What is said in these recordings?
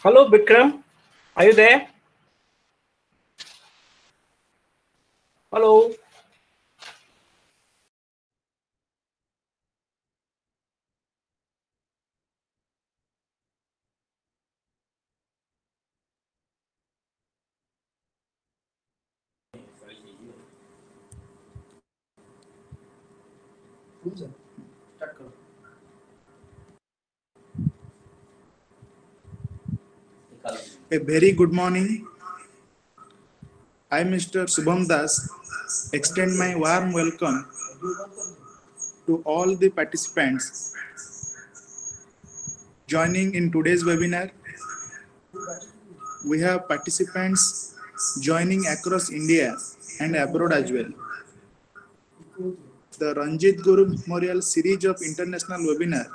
Hello, Bikram. Are you there? Hello. A very good morning. I, Mr. Subham Das, extend my warm welcome to all the participants joining in today's webinar. We have participants joining across India and abroad as well. The Ranjit Guru Memorial Series of International Webinar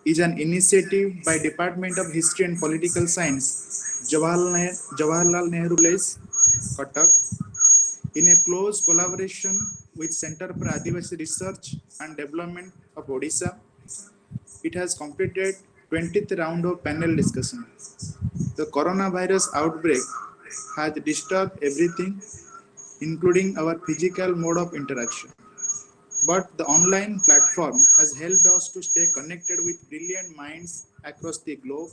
is an initiative by Department of History and Political Science, Jawaharlal Nehru College, Cuttack, in a close collaboration with Center for Adivasi Research and Development of Odisha. It has completed 20th round of panel discussion. The coronavirus outbreak has disturbed everything, including our physical mode of interaction. But the online platform has helped us to stay connected with brilliant minds across the globe.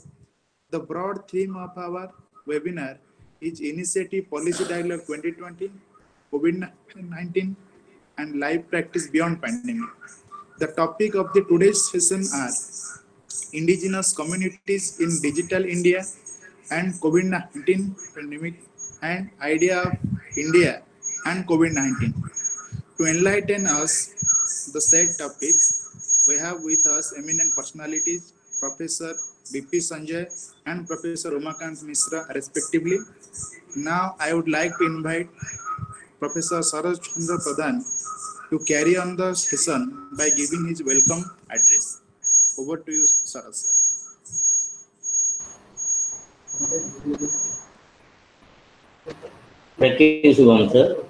The broad theme of our webinar is Initiative Policy Dialogue 2020, COVID-19, and Life Practice Beyond Pandemic. The topic of the today's session are Indigenous Communities in Digital India and COVID-19 Pandemic and Idea of India and COVID-19. To enlighten us the said topics, we have with us eminent personalities, Professor BP Sanjay and Professor Umakanta Mishra, respectively. Now, I would like to invite Professor Saroj Chandra Pradhan to carry on the session by giving his welcome address. Over to you, Saroj sir. Thank you, Subham sir.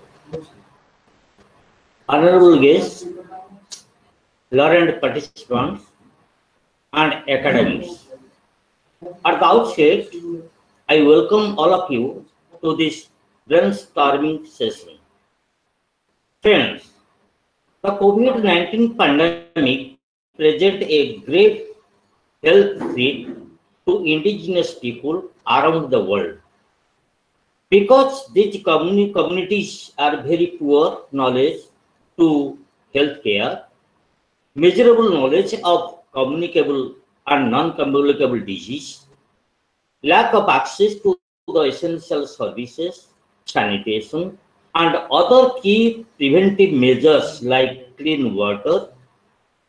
Honorable guests, learned participants, and academics. At the outset, I welcome all of you to this brainstorming session. Friends, the COVID-19 pandemic presents a great health threat to indigenous people around the world. Because these communities are very poor knowledge to healthcare, measurable knowledge of communicable and non-communicable disease, lack of access to the essential services, sanitation, and other key preventive measures like clean water,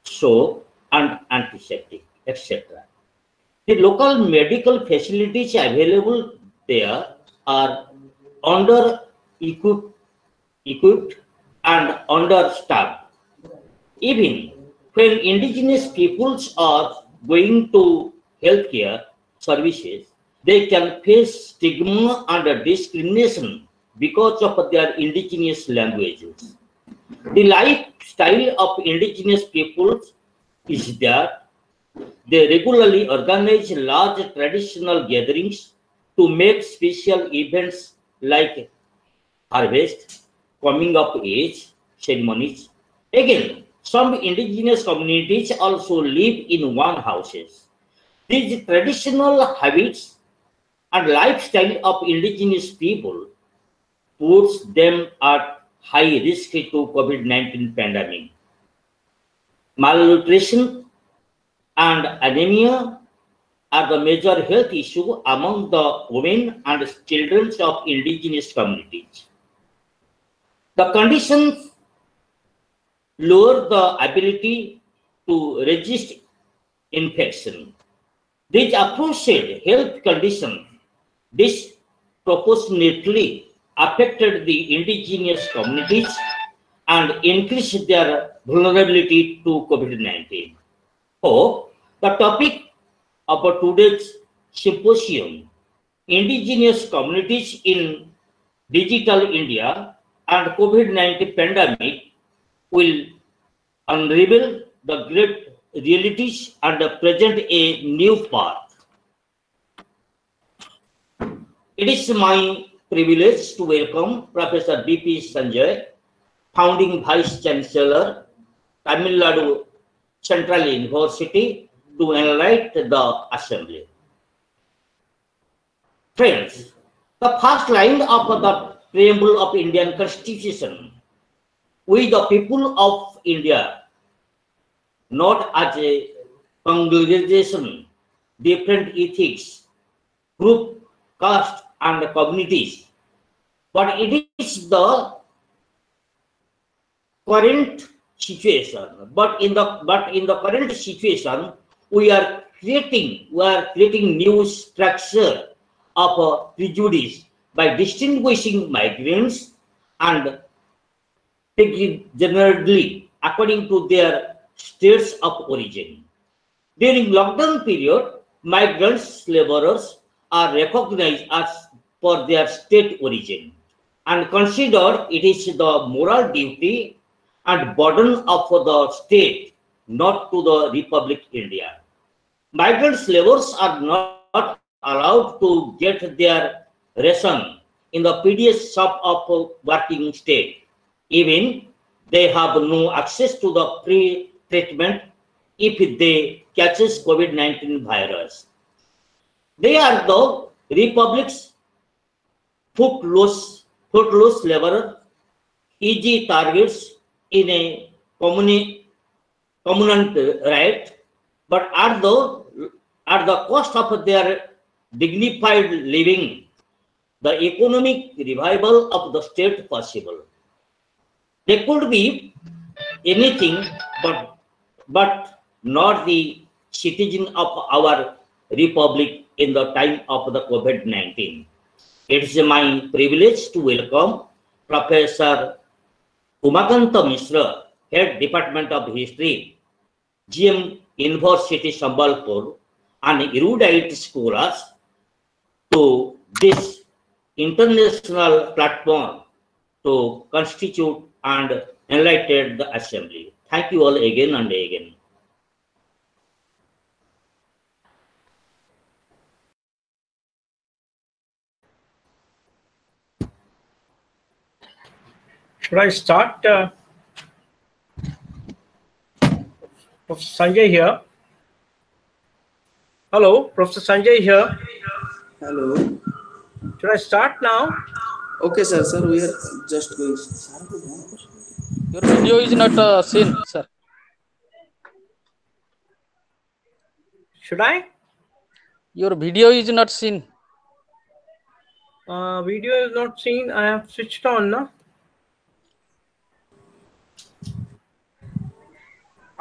soap, and antiseptic, etc. The local medical facilities available there are under-equipped and understaffed. Even when indigenous peoples are going to healthcare services, they can face stigma and discrimination because of their indigenous languages. The lifestyle of indigenous peoples is that they regularly organize large traditional gatherings to make special events like harvest, coming of age ceremonies. Again, some indigenous communities also live in one houses. These traditional habits and lifestyle of indigenous people puts them at high risk to COVID-19 pandemic. Malnutrition and anemia are the major health issue among the women and children of indigenous communities. The conditions lower the ability to resist infection. These aforesaid health conditions disproportionately affected the indigenous communities and increased their vulnerability to COVID-19. So, the topic of today's symposium, Indigenous Communities in Digital India and COVID-19 Pandemic, will unravel the great realities and present a new path. It is my privilege to welcome Professor BP Sanjay, founding Vice Chancellor, Tamil Nadu Central University, to enlighten the Assembly. Friends, the first line of the preamble of Indian Constitution: we the people of India, not as a congregation, different ethics, group, caste, and communities, but it is the current situation. But in the current situation, we are creating new structure of prejudice by distinguishing migrants and generally according to their states of origin. During lockdown period, migrants, laborers are recognized as for their state origin and considered it is the moral duty and burden of the state, not to the Republic India. Migrant laborers are not allowed to get their ration in the PDS shop of working state. Even they have no access to the free treatment if they catches COVID-19 virus. They are the Republic's footloose laborer, easy targets in a communant right, but at the cost of their dignified living, the economic revival of the state possible. They could be anything but not the citizen of our republic in the time of the COVID-19. It is my privilege to welcome Professor Umakanta Mishra, Head Department of History, GM University Sambalpur, and erudite scholars to this international platform to constitute and enlighten the assembly. Thank you all again and again. Should I start? Professor Sanjay here. Hello, Professor Sanjay here. Hello. Should I start now? Okay, sir. Sir, we are just going. Your video is not seen, sir. Should I? Your video is not seen. Video is not seen. I have switched on, no?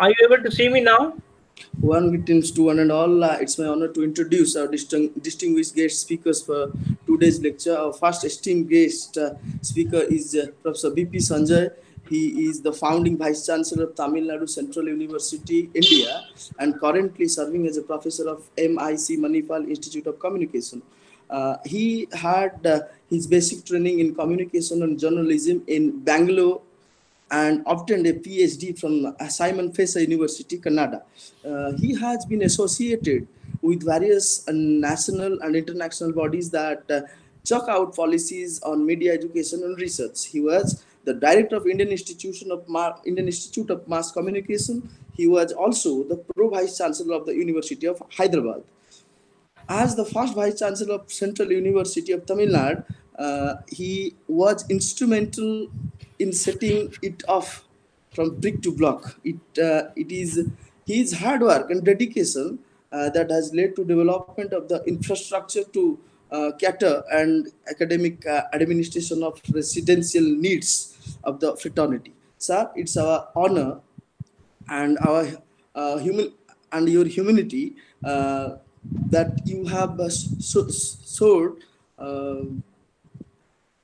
Are you able to see me now? One greetings to one and all. It's my honor to introduce our distinguished guest speakers for today's lecture. Our first esteemed guest speaker is Professor BP Sanjay. He is the founding Vice Chancellor of Tamil Nadu Central University, India, and currently serving as a professor of MIC Manipal Institute of Communication. He had his basic training in communication and journalism in Bangalore and obtained a PhD from Simon Fraser University, Canada. He has been associated with various national and international bodies that chalk out policies on media education and research. He was the director of Indian Institute of Mass Communication. He was also the Pro-Vice Chancellor of the University of Hyderabad. As the first Vice Chancellor of Central University of Tamil Nadu, he was instrumental in setting it off from brick to block. It is his hard work and dedication that has led to development of the infrastructure to cater and academic administration of residential needs of the fraternity. Sir, it's our honor and our your humanity that you have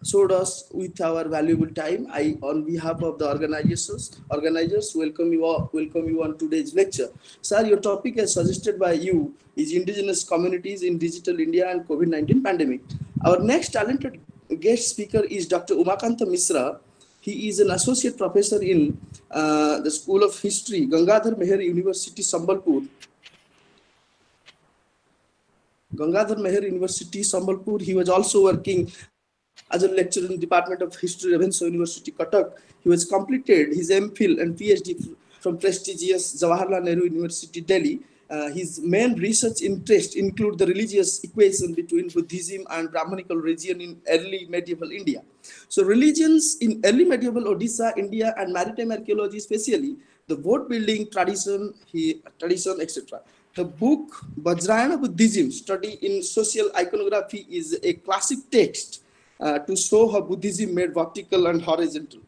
showed us with our valuable time. I, on behalf of the organizers, welcome you on today's lecture. Sir, your topic as suggested by you is indigenous communities in digital India and COVID-19 pandemic. Our next talented guest speaker is Dr. Umakanta Mishra. He is an associate professor in the School of History, Gangadhar Meher University, Sambalpur. Gangadhar Mehar University, Sambalpur. He was also working as a lecturer in Department of History, Ravensa University, Cuttack. He was completed his MPhil and PhD from prestigious Jawaharlal Nehru University, Delhi. His main research interests include the religious equation between Buddhism and Brahmanical religion in early medieval India. So religions in early medieval Odisha, India, and maritime archaeology, especially the boat building tradition, etc. The book Vajrayana Buddhism, Study in Social Iconography, is a classic text to show how Buddhism made vertical and horizontal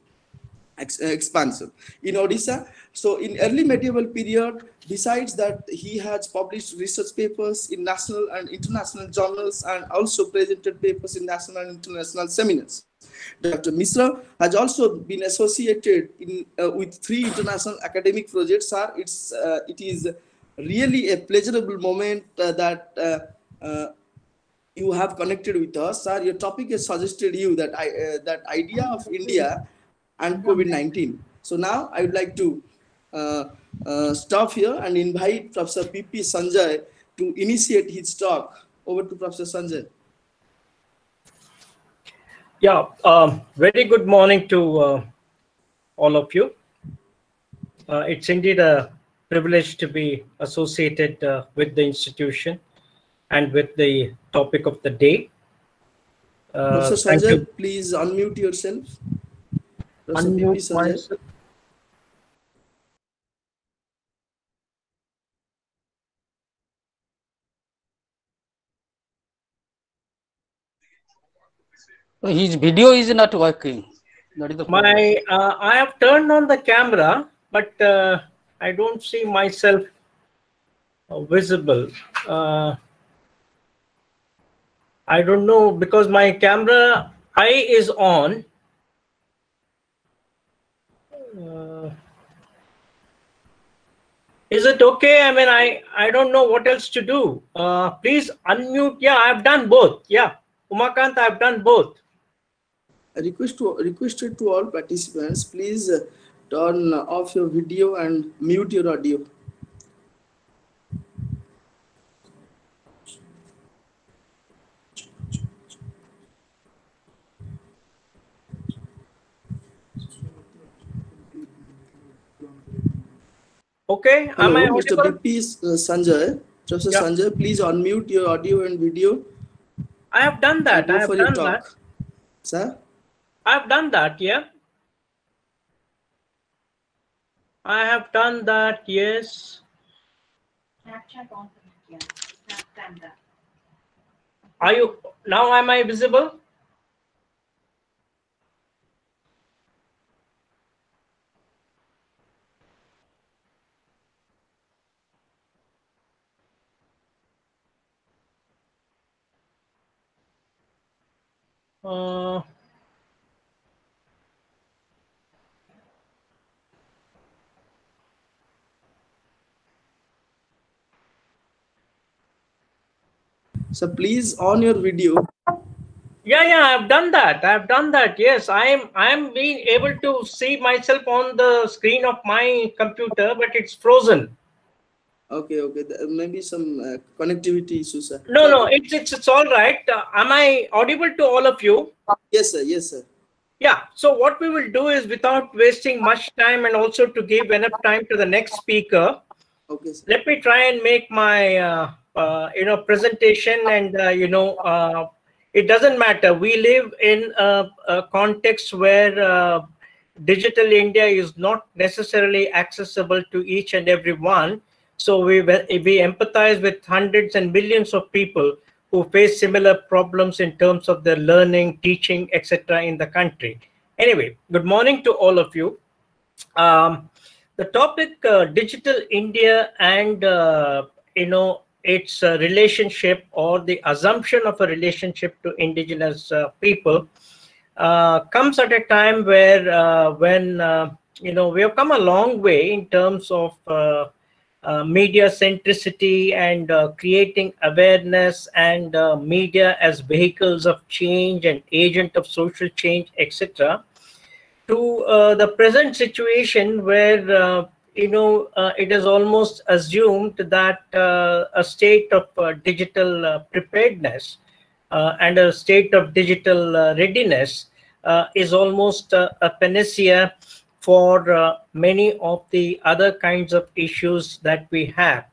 expansion in Odisha. So in early medieval period, besides that, he has published research papers in national and international journals and also presented papers in national and international seminars. Dr. Mishra has also been associated with 3 international academic projects. Sir, it is really a pleasurable moment that you have connected with us. Sir, your topic has suggested you that that idea of India and COVID-19. So now I would like to stop here and invite Professor BP Sanjay to initiate his talk. Over to Professor Sanjay. Yeah, very good morning to all of you. It's indeed a privilege to be associated with the institution and with the topic of the day. Professor Sanjay, please unmute yourself. Professor BP Sanjay. His video is not working. That is the problem. I have turned on the camera, but I don't see myself visible. I don't know, because my camera eye is on. Is it okay? I mean, I don't know what else to do. Please unmute. Yeah, I've done both. Yeah, Umakant, I've done both. I requested to all participants, please turn off your video and mute your audio. Okay, hello, am I Mr. audible? BP Sanjay. Professor Sanjay, please unmute your audio and video. I have done that. I have done that. Sir? I have done that, yeah. I have done that, yes. Are you, now am I visible? So please on your video. Yeah, I've done that. I've done that. Yes, I am being able to see myself on the screen of my computer, but it's frozen. Okay. Maybe some connectivity issues, sir. No, it's all right. Am I audible to all of you? Yes, sir. Yes, sir. Yeah. So what we will do is, without wasting much time and also to give enough time to the next speaker, okay, sir. Let me try and make my presentation, and it doesn't matter. We live in a context where digital India is not necessarily accessible to each and every one. So we empathize with hundreds and millions of people who face similar problems in terms of their learning, teaching, etc. in the country. Anyway, good morning to all of you. The topic, Digital India and, its relationship or the assumption of a relationship to indigenous people comes at a time where we have come a long way in terms of media centricity and creating awareness and media as vehicles of change and agent of social change, etc., to the present situation where it is almost assumed that a state of digital preparedness and a state of digital readiness is almost a panacea for many of the other kinds of issues that we have.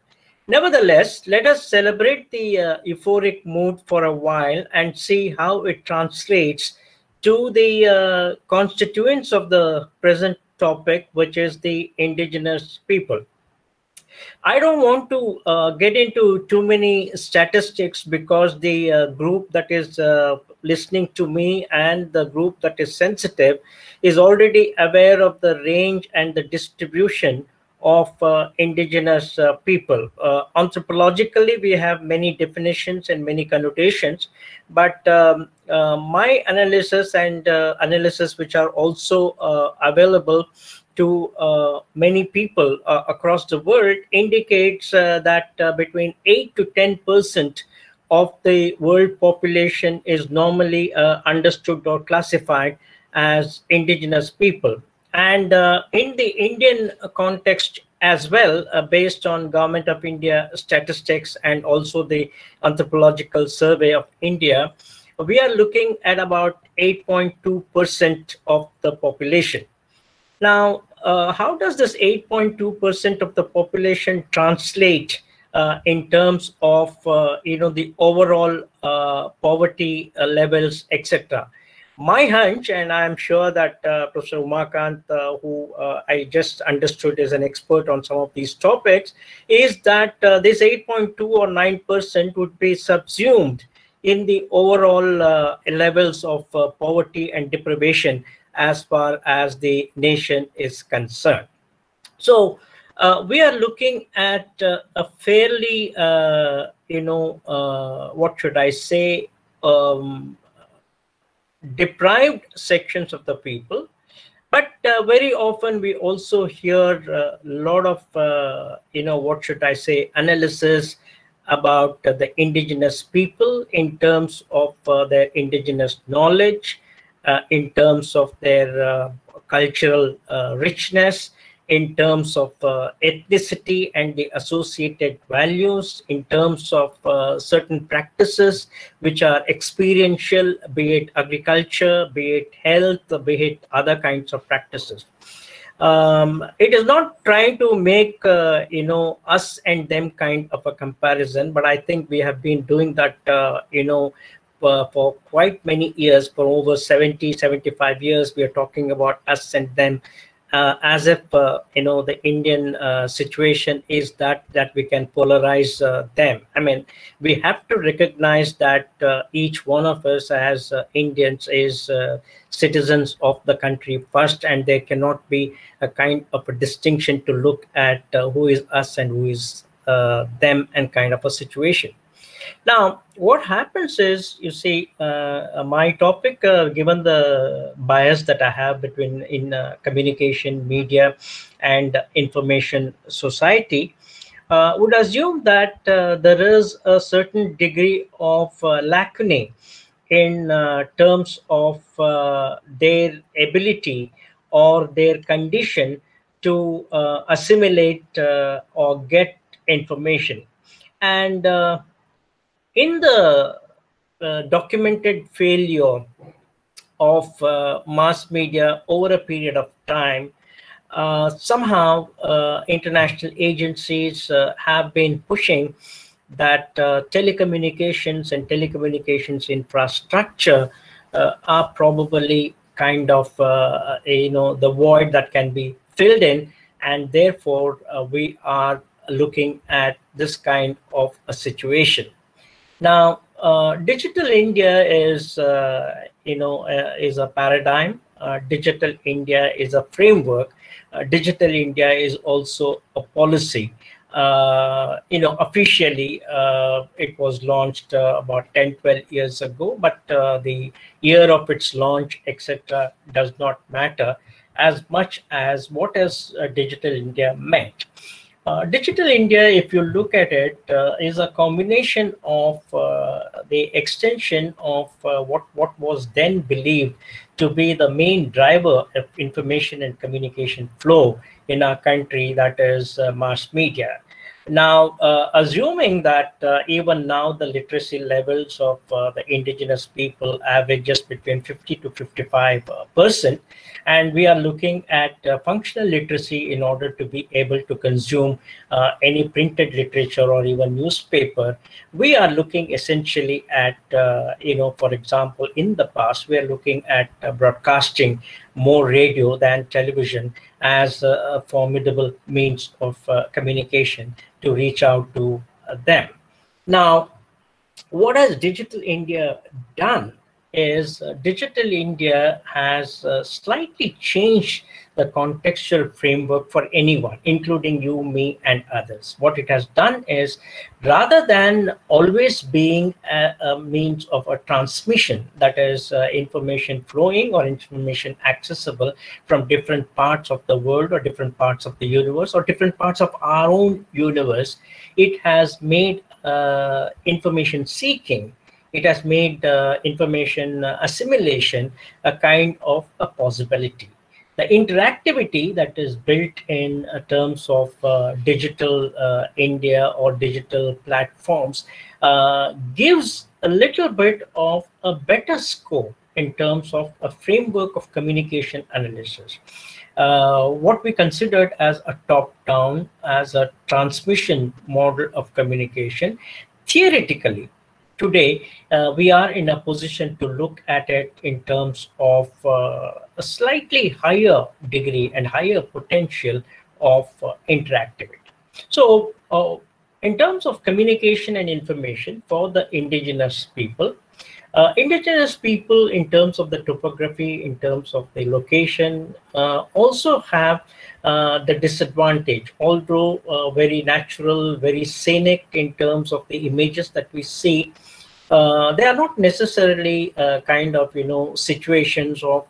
Nevertheless, let us celebrate the euphoric mood for a while and see how it translates to the constituents of the present topic, which is the indigenous people. I don't want to get into too many statistics because the group that is listening to me and the group that is sensitive is already aware of the range and the distribution of indigenous people. Anthropologically, we have many definitions and many connotations, but my analysis and analysis which are also available to many people across the world indicates that between 8 to 10% of the world population is normally understood or classified as indigenous people. And in the Indian context as well, based on Government of India statistics and also the Anthropological Survey of India, we are looking at about 8.2% of the population. Now, how does this 8.2% of the population translate in terms of the overall poverty levels, etc.? My hunch, and I'm sure that Professor Umakant, who I just understood is an expert on some of these topics, is that this 8.2 or 9% would be subsumed in the overall levels of poverty and deprivation as far as the nation is concerned. So we are looking at a fairly, what should I say, deprived sections of the people, but very often we also hear a lot of what should I say, analysis about the indigenous people in terms of their indigenous knowledge, in terms of their cultural richness, in terms of ethnicity and the associated values, in terms of certain practices which are experiential, be it agriculture, be it health, be it other kinds of practices. It is not trying to make us and them kind of a comparison, but I think we have been doing that for quite many years. For over 75 years we are talking about us and them, as if the Indian situation is that we can polarize them. I mean, we have to recognize that each one of us as Indians is citizens of the country first, and there cannot be a kind of a distinction to look at who is us and who is them and kind of a situation. Now, what happens is, you see, my topic, given the bias that I have in communication, media, and information society, would assume that there is a certain degree of lacunae in terms of their ability or their condition to assimilate or get information. And in the documented failure of mass media over a period of time, somehow international agencies have been pushing that telecommunications and telecommunications infrastructure are probably kind of the void that can be filled in, and therefore we are looking at this kind of a situation. Now, Digital India is, is a paradigm. Digital India is a framework. Digital India is also a policy. Officially, it was launched about 10, 12 years ago, but the year of its launch, etc., does not matter as much as what has Digital India meant. Digital India, if you look at it, is a combination of the extension of what was then believed to be the main driver of information and communication flow in our country, that is mass media. Now, assuming that even now the literacy levels of the indigenous people average just between 50 to 55%, and we are looking at functional literacy in order to be able to consume any printed literature or even newspaper, we are looking essentially at, for example, in the past, we are looking at broadcasting more radio than television as a formidable means of communication to reach out to them. Now, what has Digital India done is Digital India has slightly changed the contextual framework for anyone, including you, me, and others. What it has done is, rather than always being a means of a transmission, that is information flowing or information accessible from different parts of the world or different parts of the universe or different parts of our own universe, it has made information seeking, it has made information assimilation a kind of a possibility. The interactivity that is built in terms of digital India or digital platforms gives a little bit of a better scope in terms of a framework of communication analysis. What we considered as a top-down, as a transmission model of communication, theoretically, today, we are in a position to look at it in terms of a slightly higher degree and higher potential of interactivity. So, in terms of communication and information for the indigenous people in terms of the topography, in terms of the location, also have the disadvantage, although very natural, very scenic in terms of the images that we see. They are not necessarily kind of, situations of,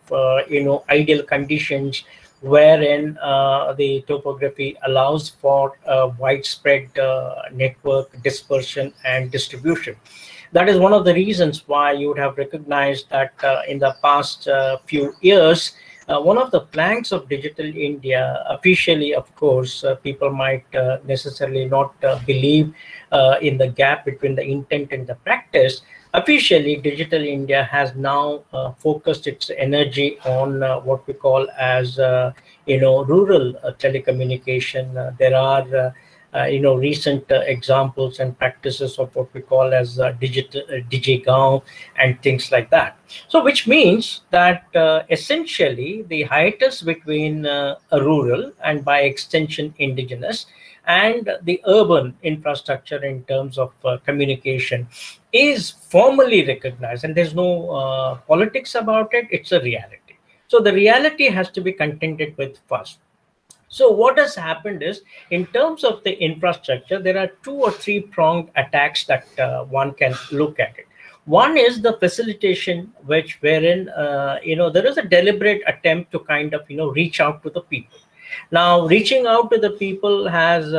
ideal conditions wherein the topography allows for widespread network dispersion and distribution. That is one of the reasons why you would have recognized that in the past few years, one of the planks of Digital India, officially, of course, people might necessarily not believe in the gap between the intent and the practice. Officially, Digital India has now focused its energy on what we call as, rural telecommunication. There are recent examples and practices of what we call as digital DigiGaon and things like that. So, which means that essentially the hiatus between a rural and by extension indigenous and the urban infrastructure in terms of communication is formally recognized, and there's no politics about it. It's a reality. So the reality has to be contended with first. So what has happened is, in terms of the infrastructure, there are 2 or 3 pronged attacks that one can look at it. One is the facilitation, wherein there is a deliberate attempt to kind of reach out to the people. Now, reaching out to the people has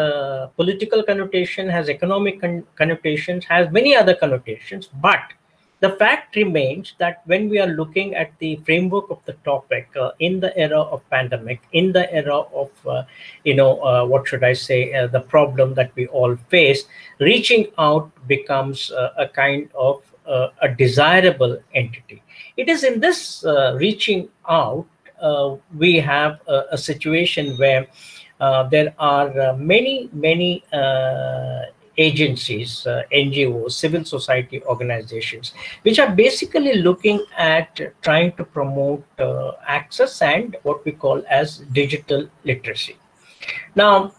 political connotation, has economic connotations, has many other connotations, but the fact remains that when we are looking at the framework of the topic in the era of pandemic, in the era of, what should I say, the problem that we all face, reaching out becomes a kind of a desirable entity. It is in this reaching out, we have a situation where there are many agencies, NGOs, civil society organizations, which are basically looking at trying to promote access and what we call as digital literacy. Now,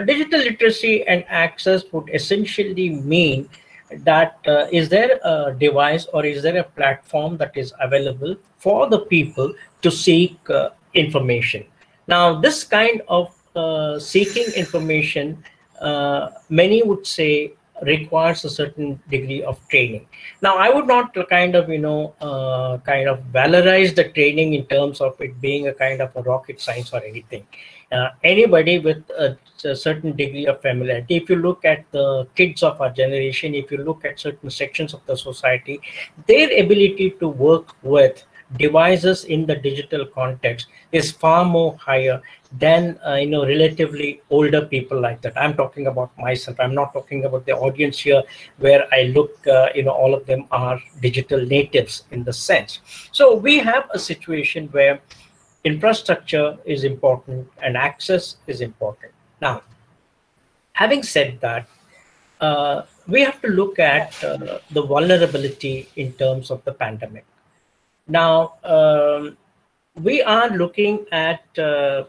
digital literacy and access would essentially mean that is there a device or is there a platform that is available for the people to seek information. Now, this kind of seeking information, many would say requires a certain degree of training. Now, I would not kind of valorize the training in terms of it being a kind of a rocket science or anything. Anybody with a certain degree of familiarity, if you look at the kids of our generation, if you look at certain sections of the society, their ability to work with devices in the digital context is far more higher than relatively older people like that. I'm talking about myself. I'm not talking about the audience here, where I look, all of them are digital natives in the sense. So we have a situation where infrastructure is important and access is important. Now, having said that, we have to look at the vulnerability in terms of the pandemic. Now, we are looking at a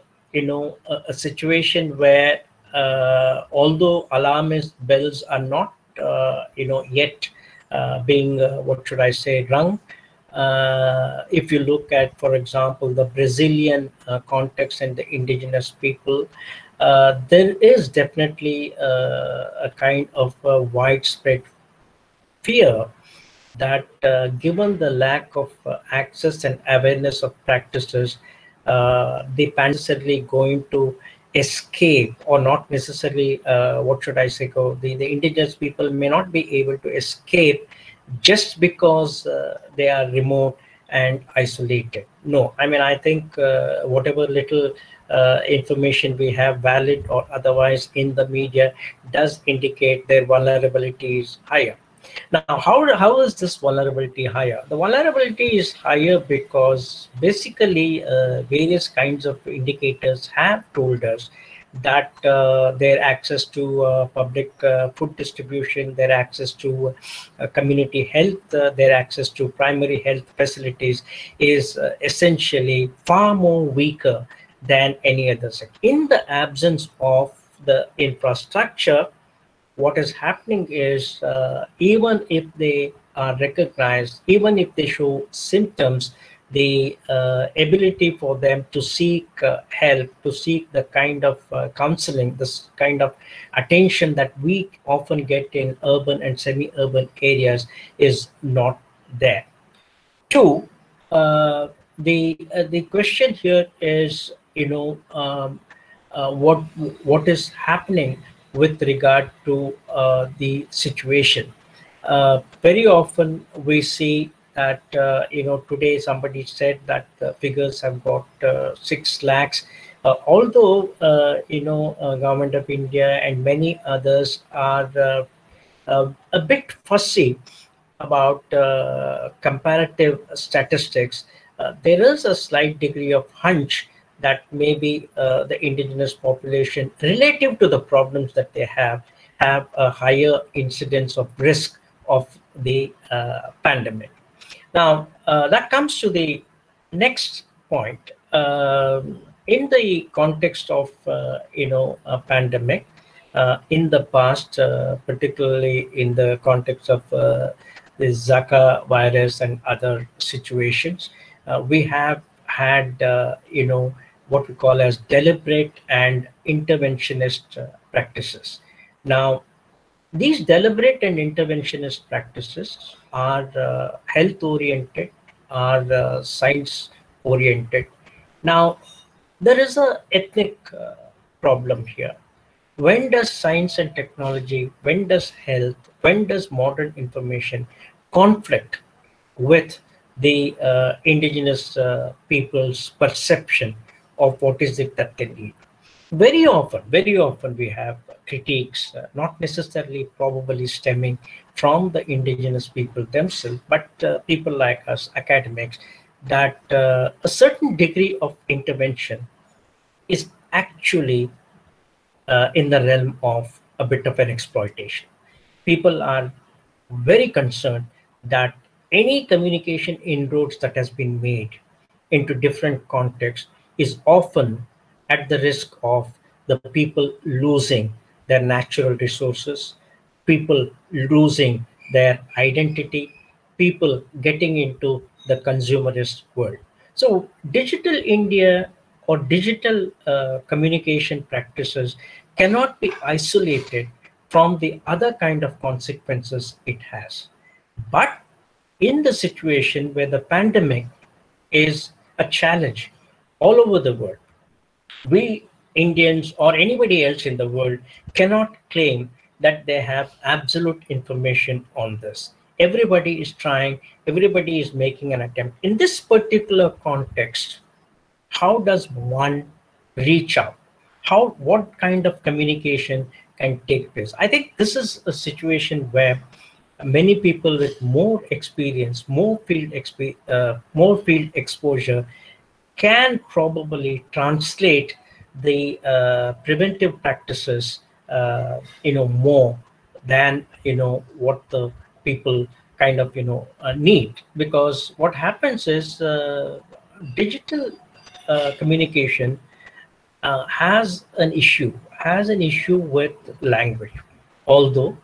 situation where although alarmist bells are not yet being what should I say, rung. If you look at, for example, the Brazilian context and the indigenous people, there is definitely a kind of widespread fear that given the lack of access and awareness of practices, they are necessarily going to escape, or not necessarily, what should I say, the indigenous people may not be able to escape just because they are remote and isolated. No, I mean, I think whatever little information we have, valid or otherwise, in the media does indicate their vulnerability is higher. Now, how is this vulnerability higher? The vulnerability is higher because basically various kinds of indicators have told us that their access to public food distribution, their access to community health, their access to primary health facilities is essentially far more weaker than any other sector. In the absence of the infrastructure, what is happening is even if they are recognized, even if they show symptoms, the ability for them to seek help, to seek the kind of counseling, this kind of attention that we often get in urban and semi-urban areas is not there. Two, the question here is, what is happening with regard to the situation. Very often we see that, today somebody said that the figures have got 6 lakhs. Although, Government of India and many others are a bit fussy about comparative statistics, there is a slight degree of hunch that maybe the indigenous population, relative to the problems that they have a higher incidence of risk of the pandemic. Now, that comes to the next point. In the context of, a pandemic, in the past, particularly in the context of the Zika virus and other situations, we have had, what we call as deliberate and interventionist practices. Now, these deliberate and interventionist practices are health-oriented, are science-oriented. Now, there is an ethnic problem here. When does science and technology, when does health, when does modern information conflict with the indigenous people's perception of what is it that they need? Very often we have critiques, not necessarily probably stemming from the indigenous people themselves, but people like us, academics, that a certain degree of intervention is actually in the realm of a bit of an exploitation. People are very concerned that any communication inroads that has been made into different contexts is often at the risk of the people losing their natural resources, people losing their identity, people getting into the consumerist world. So digital India or digital communication practices cannot be isolated from the other kind of consequences it has. But in the situation where the pandemic is a challenge all over the world, we Indians or anybody else in the world cannot claim that they have absolute information on this. Everybody is trying, everybody is making an attempt. In this particular context, how does one reach out? What kind of communication can take place? I think this is a situation where many people with more experience, more field exposure can probably translate the preventive practices, more than what the people kind of need. Because what happens is digital communication has an issue with language. Although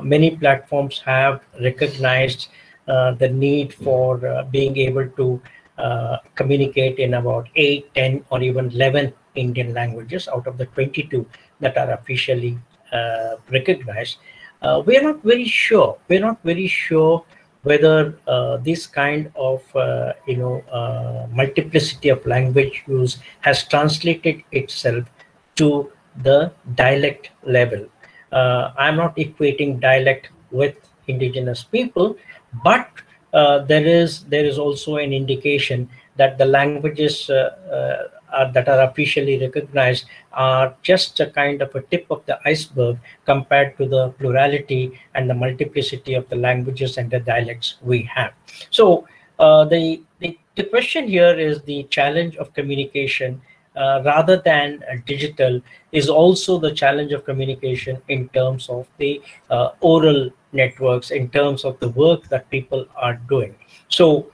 many platforms have recognized the need for being able to communicate in about 8, 10, or even 11 Indian languages out of the 22 that are officially recognized. We're not very sure. We're not very sure whether this kind of multiplicity of language use has translated itself to the dialect level. I'm not equating dialect with indigenous people, but there is also an indication that the languages that are officially recognized are just a kind of a tip of the iceberg compared to the plurality and the multiplicity of the languages and the dialects we have. So the question here is the challenge of communication rather than digital is also the challenge of communication in terms of the oral networks, in terms of the work that people are doing. So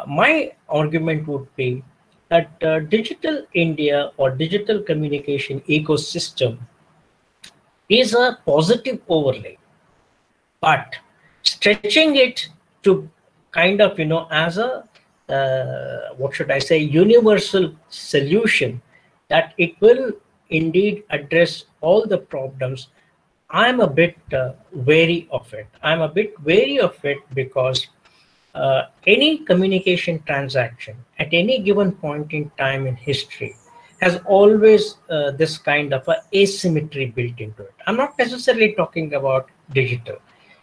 my argument would be that digital India or digital communication ecosystem is a positive overlay, but stretching it to kind of, as a, what should I say, universal solution that it will indeed address all the problems, I'm a bit wary of it. I'm a bit wary of it because any communication transaction at any given point in time in history has always this kind of a asymmetry built into it. I'm not necessarily talking about digital.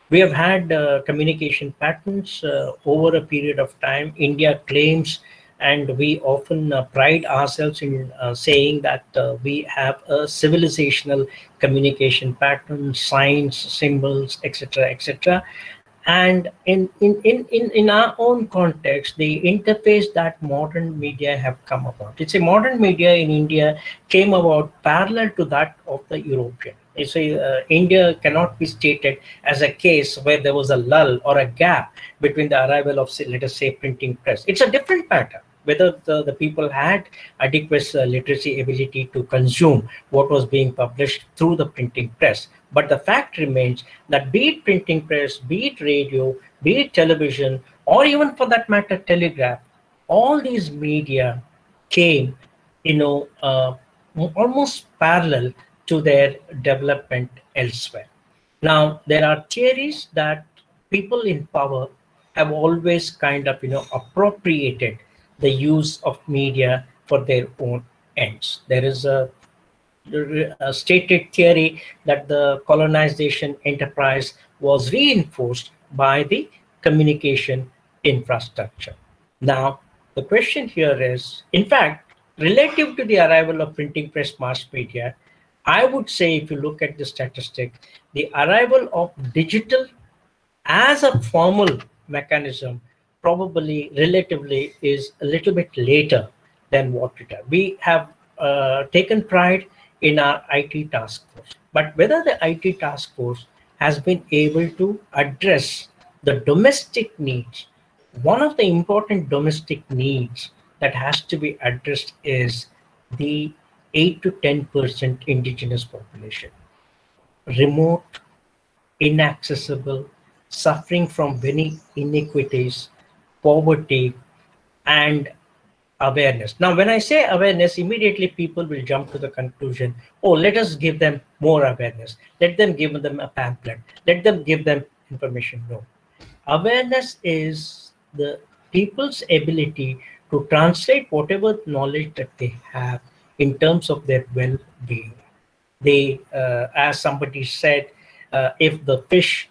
We have had communication patterns over a period of time. India claims, and we often pride ourselves in saying that we have a civilizational communication pattern, signs, symbols, etc., etc. And in our own context, the interface that modern media have come about, it's a modern media in India came about parallel to that of the European. It's India cannot be stated as a case where there was a lull or a gap between the arrival of, say, let us say, printing press. It's a different pattern. Whether the people had adequate literacy ability to consume what was being published through the printing press. But the fact remains that be it printing press, be it radio, be it television, or even for that matter, telegraph, all these media came, almost parallel to their development elsewhere. Now, there are theories that people in power have always kind of, appropriated the use of media for their own ends. There is a stated theory that the colonization enterprise was reinforced by the communication infrastructure. Now, the question here is, in fact, relative to the arrival of printing press mass media, I would say if you look at the statistic, the arrival of digital as a formal mechanism probably relatively is a little bit later than what it is. We have taken pride in our IT task force, but whether the IT task force has been able to address the domestic needs, one of the important domestic needs that has to be addressed is the 8 to 10% indigenous population, remote, inaccessible, suffering from many inequities, poverty, and awareness. Now, when I say awareness, immediately people will jump to the conclusion, oh, let us give them more awareness. Let them give them a pamphlet. Let them give them information. No. Awareness is the people's ability to translate whatever knowledge that they have in terms of their well-being. They, as somebody said, if the fish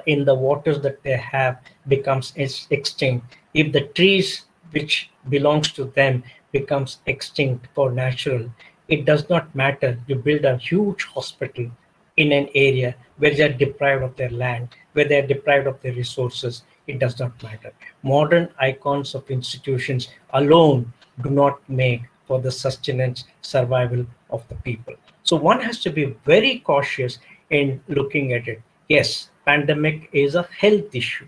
in the waters that they have becomes extinct, if the trees which belongs to them becomes extinct for natural, it does not matter. You build a huge hospital in an area where they are deprived of their land, where they are deprived of their resources. It does not matter. Modern icons of institutions alone do not make for the sustenance, survival of the people. So one has to be very cautious in looking at it. Yes, pandemic is a health issue.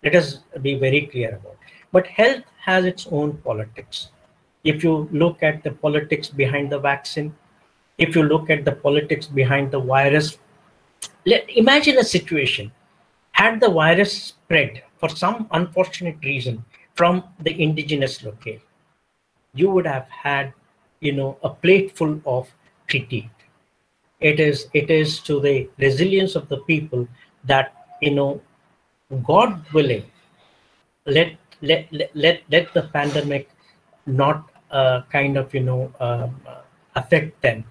Let us be very clear about it. But health has its own politics. If you look at the politics behind the vaccine, if you look at the politics behind the virus, imagine a situation. Had the virus spread for some unfortunate reason from the indigenous locale, you would have had, a plate full of critique. It is to the resilience of the people that, God willing, let the pandemic not kind of affect them,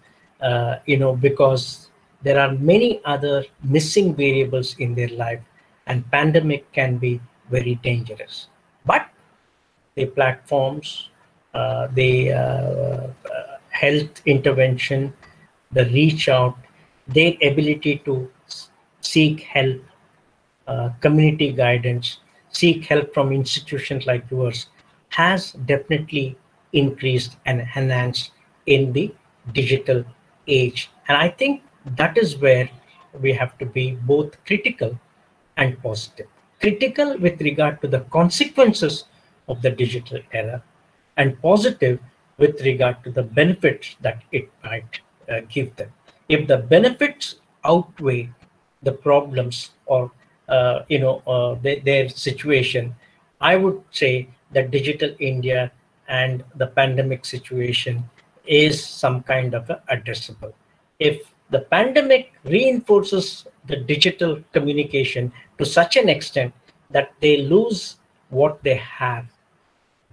because there are many other missing variables in their life, and pandemic can be very dangerous. But the platforms, the health intervention, the reach out, their ability to seek help, community guidance, seek help from institutions like yours has definitely increased and enhanced in the digital age. And I think that is where we have to be both critical and positive. Critical with regard to the consequences of the digital era, and positive with regard to the benefits that it might give them. If the benefits outweigh the problems or their situation, I would say that digital India and the pandemic situation is some kind of addressable. If the pandemic reinforces the digital communication to such an extent that they lose what they have,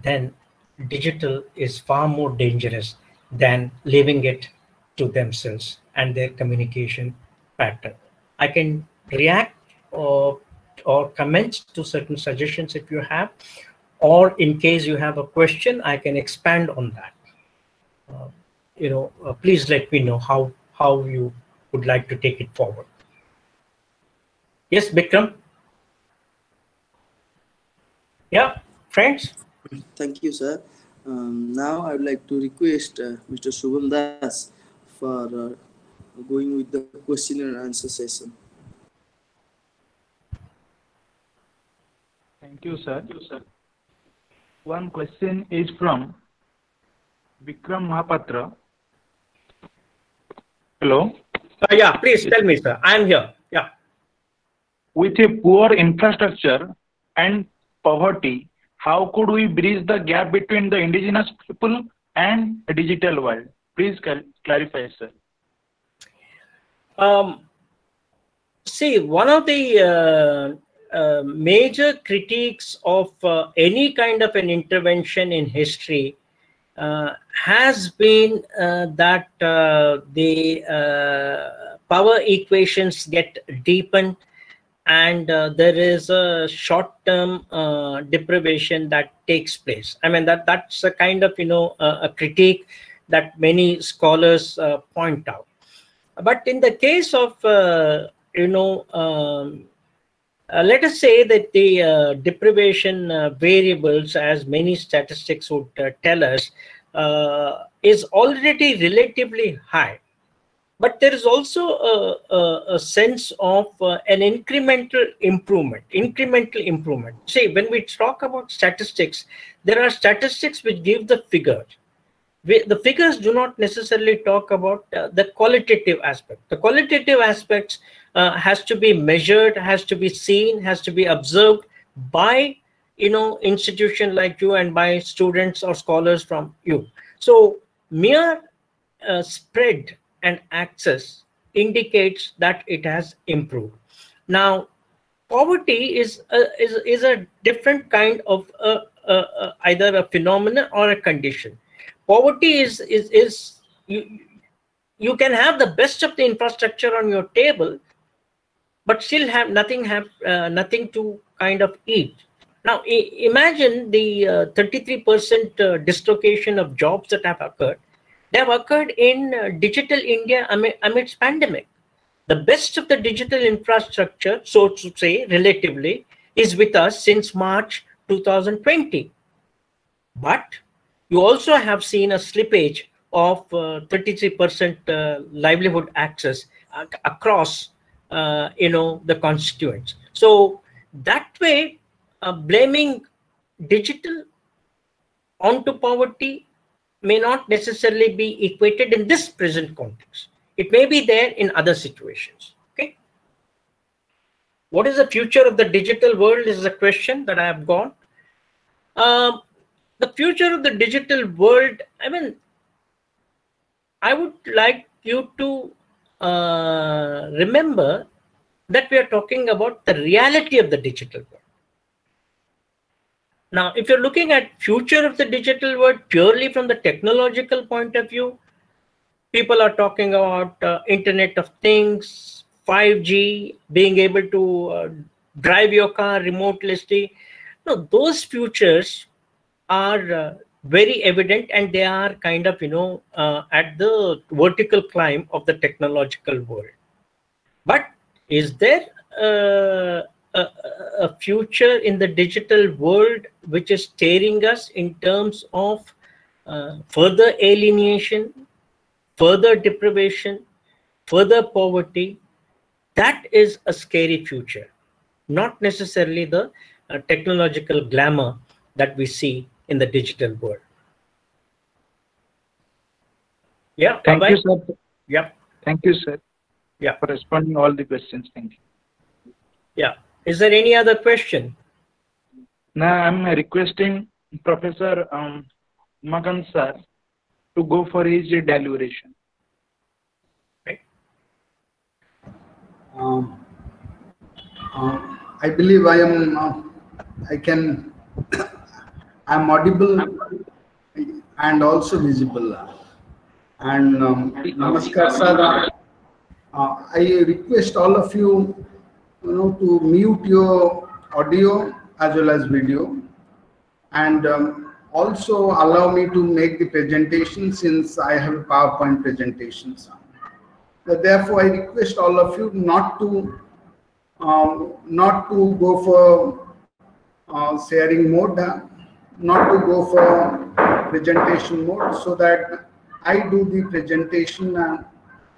then digital is far more dangerous than leaving it to themselves and their communication pattern. I can react or comment to certain suggestions if you have, or in case you have a question, I can expand on that. Please let me know how you would like to take it forward. Yes, Bikram. Yeah, friends. Thank you, sir. Now I would like to request Mr. Shubham Das for going with the question and answer session. Thank you, sir. One question is from Vikram Mahapatra. Hello? Yeah, please tell me, sir. I'm here. Yeah. With a poor infrastructure and poverty, how could we bridge the gap between the indigenous people and the digital world? Please clarify, sir. See, one of the major critiques of any kind of an intervention in history has been that the power equations get deepened, and there is a short-term deprivation that takes place. I mean, that's a kind of a critique that many scholars point out. But in the case of let us say that the deprivation variables, as many statistics would tell us, is already relatively high. But there is also a sense of an incremental improvement. See, when we talk about statistics, there are statistics which give the figures. The figures do not necessarily talk about the qualitative aspect. The qualitative aspects has to be measured, has to be seen, has to be observed by institution like you and by students or scholars from you. So mere spread and access indicates that it has improved. Now, poverty is a different kind of either a phenomenon or a condition. Poverty is you can have the best of the infrastructure on your table, but still have nothing to kind of eat. Now, imagine the 33% dislocation of jobs that have occurred. They have occurred in digital India amidst pandemic. The best of the digital infrastructure, so to say, relatively, is with us since March 2020. But you also have seen a slippage of 33% livelihood access across, the constituents. So that way, blaming digital onto poverty may not necessarily be equated in this present context. It may be there in other situations. Okay. What is the future of the digital world is a question that I have got. The future of the digital world, I would like you to remember that we are talking about the reality of the digital world. Now, if you're looking at future of the digital world purely from the technological point of view, people are talking about Internet of Things, 5G, being able to drive your car remotely. No, those futures are very evident, and they are kind of, at the vertical climb of the technological world. But is there a future in the digital world which is staring us in terms of further alienation, further deprivation, further poverty? That is a scary future, not necessarily the technological glamour that we see in the digital world. Yeah. Thank you, sir. Yeah. Thank you, sir. Yeah. For responding all the questions. Thank you. Yeah. Is there any other question? Now I'm requesting Professor Umakanta sir to go for his deliberation. Right. I believe I am. I'm audible and also visible. And Namaskar, sir. I request all of you, to mute your audio as well as video, and also allow me to make the presentation since I have a PowerPoint presentation. Therefore, I request all of you not to go for sharing mode, not to go for presentation mode, so that I do the presentation,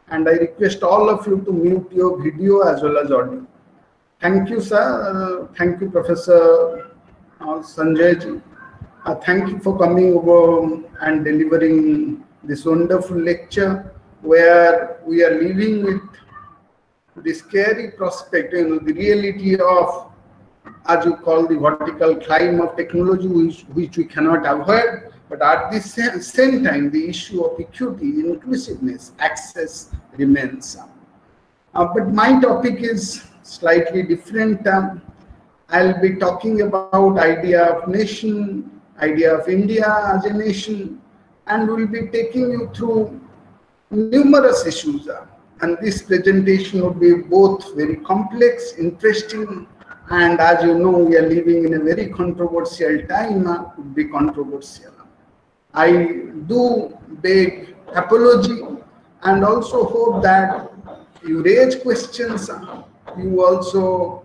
and I request all of you to mute your video as well as audio. Thank you, sir. Thank you, Professor Sanjay ji. Thank you for coming over and delivering this wonderful lecture, where we are living with the scary prospect, the reality of, as you call, the vertical climb of technology, which we cannot avoid. But at the same time, the issue of equity, inclusiveness, access remains. But my topic is slightly different. I'll be talking about idea of nation, idea of India as a nation, and we'll be taking you through numerous issues. And this presentation will be both very complex, interesting, and as you know, we are living in a very controversial time. Could be controversial. I do beg apology, and also hope that you raise questions. You also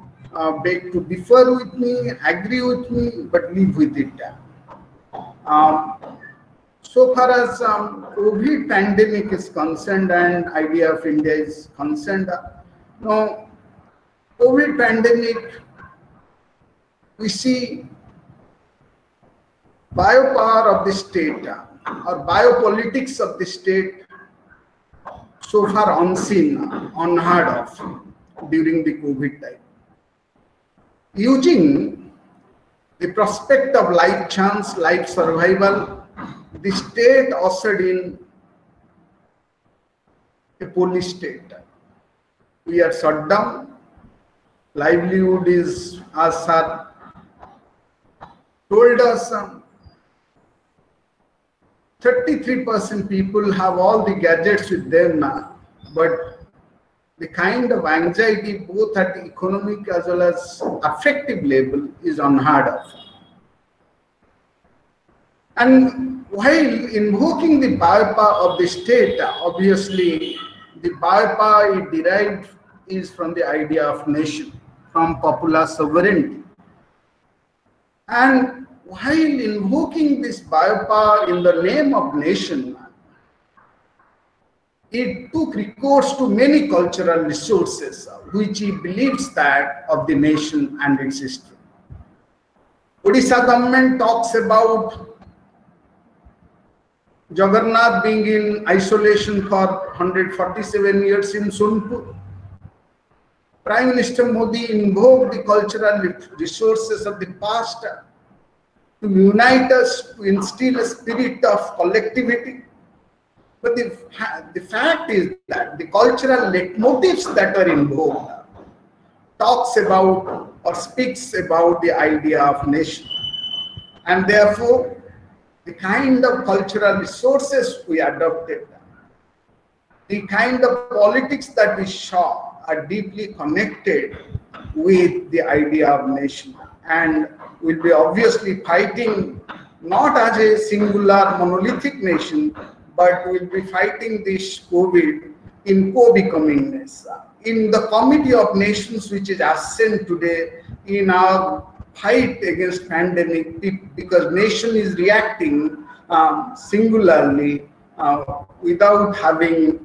beg to differ with me, agree with me, but live with it. So far as COVID pandemic is concerned and idea of India is concerned, now COVID pandemic, we see biopower of the state or biopolitics of the state so far unseen, unheard of during the COVID time. Using the prospect of life chance, life survival, the state ushered in a police state. We are shut down. Livelihood is, as sir told us, 33% people have all the gadgets with them now, but the kind of anxiety both at the economic as well as affective level is unheard of. And while invoking the biopower of the state, obviously the biopower derived is from the idea of nation, from popular sovereignty. And while invoking this biopower in the name of nation, it took recourse to many cultural resources, which he believes that of the nation and its history. Odisha government talks about Jagannath being in isolation for 147 years in Sonpur. Prime Minister Modi invoked the cultural resources of the past to unite us, to instill a spirit of collectivity. But the fact is that the cultural leitmotifs that are invoked talks about or speaks about the idea of nation. And therefore, the kind of cultural resources we adopted, the kind of politics that we saw are deeply connected with the idea of nation, and will be obviously fighting not as a singular monolithic nation, but will be fighting this COVID in co-becomingness, in the committee of nations which is absent today in our fight against pandemic, because nation is reacting singularly without having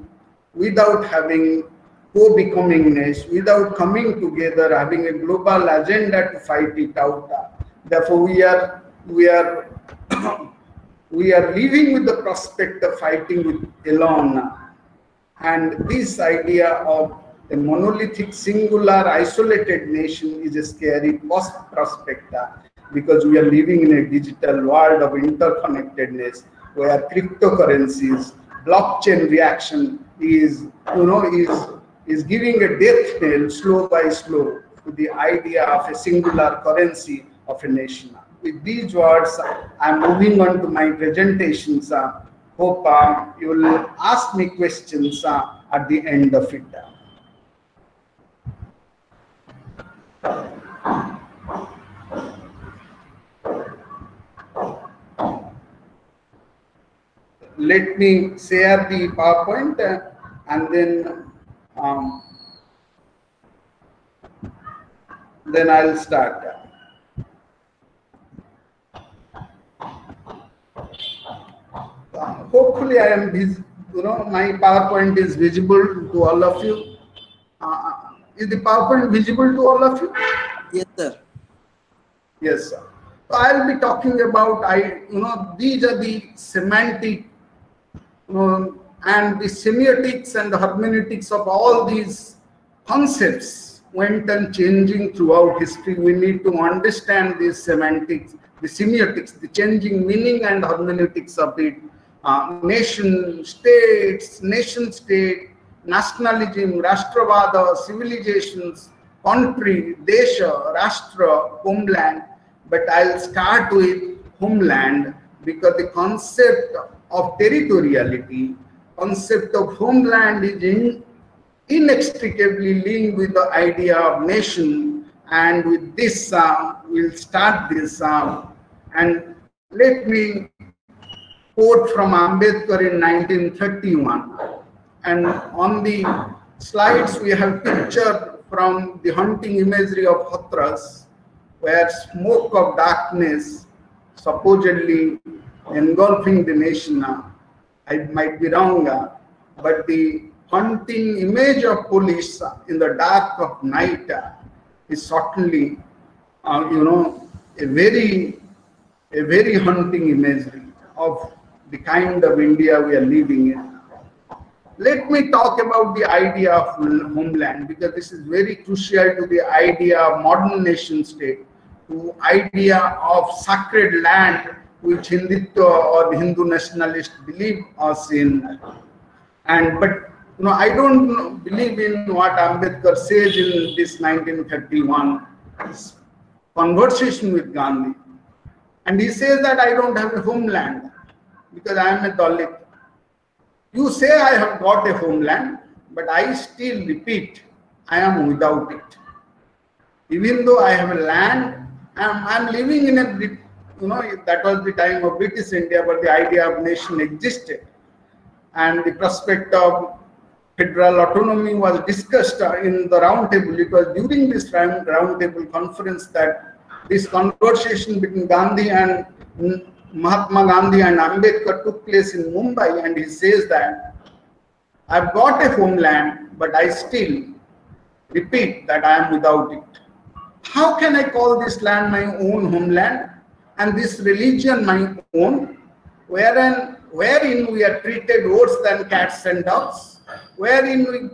co-becomingness, without coming together, having a global agenda to fight it out. Therefore, we are living with the prospect of fighting with alone, and this idea of a monolithic, singular, isolated nation is a scary prospect, because we are living in a digital world of interconnectedness, where cryptocurrencies, blockchain reaction is giving a death knell, slow by slow, to the idea of a singular currency of a nation. With these words, I am moving on to my presentations. Hope you will ask me questions at the end of it. Let me share the PowerPoint and then I'll start. Hopefully, I am my PowerPoint is visible to all of you. Is the PowerPoint visible to all of you? Yes, sir. Yes, sir. So I'll be talking about these are the semantic and the semiotics and the hermeneutics of all these concepts went on changing throughout history. We need to understand these semantics, the semiotics, the changing meaning and hermeneutics of it. Nation, states, nation state, nationalism, Rashtravada, civilizations, country, Desha, Rashtra, homeland. But I'll start with homeland, because the concept of territoriality, concept of homeland is inextricably linked with the idea of nation. And with this, we'll start this. And let me quote from Ambedkar in 1931. And on the slides, we have picture from the hunting imagery of Hathras, where smoke of darkness supposedly engulfing the nation. I might be wrong, but the hunting image of police in the dark of night is certainly, a very hunting imagery of the kind of India we are living in. Let me talk about the idea of homeland, because this is very crucial to the idea of modern nation state. to idea of sacred land which Hindutva or Hindu nationalists believe us in. But I don't believe in what Ambedkar says in this 1931 conversation with Gandhi. And he says that I don't have a homeland because I am a Dalit. You say I have got a homeland, but I still repeat, I am without it. Even though I have a land, I am living in a, that was the time of British India, but the idea of nation existed. And the prospect of federal autonomy was discussed in the round table. It was during this round table conference that this conversation between Gandhi and Mahatma Gandhi and Ambedkar took place in Mumbai, and he says that I've got a homeland, but I still repeat that I am without it. How can I call this land my own homeland and this religion my own, wherein we are treated worse than cats and dogs, wherein we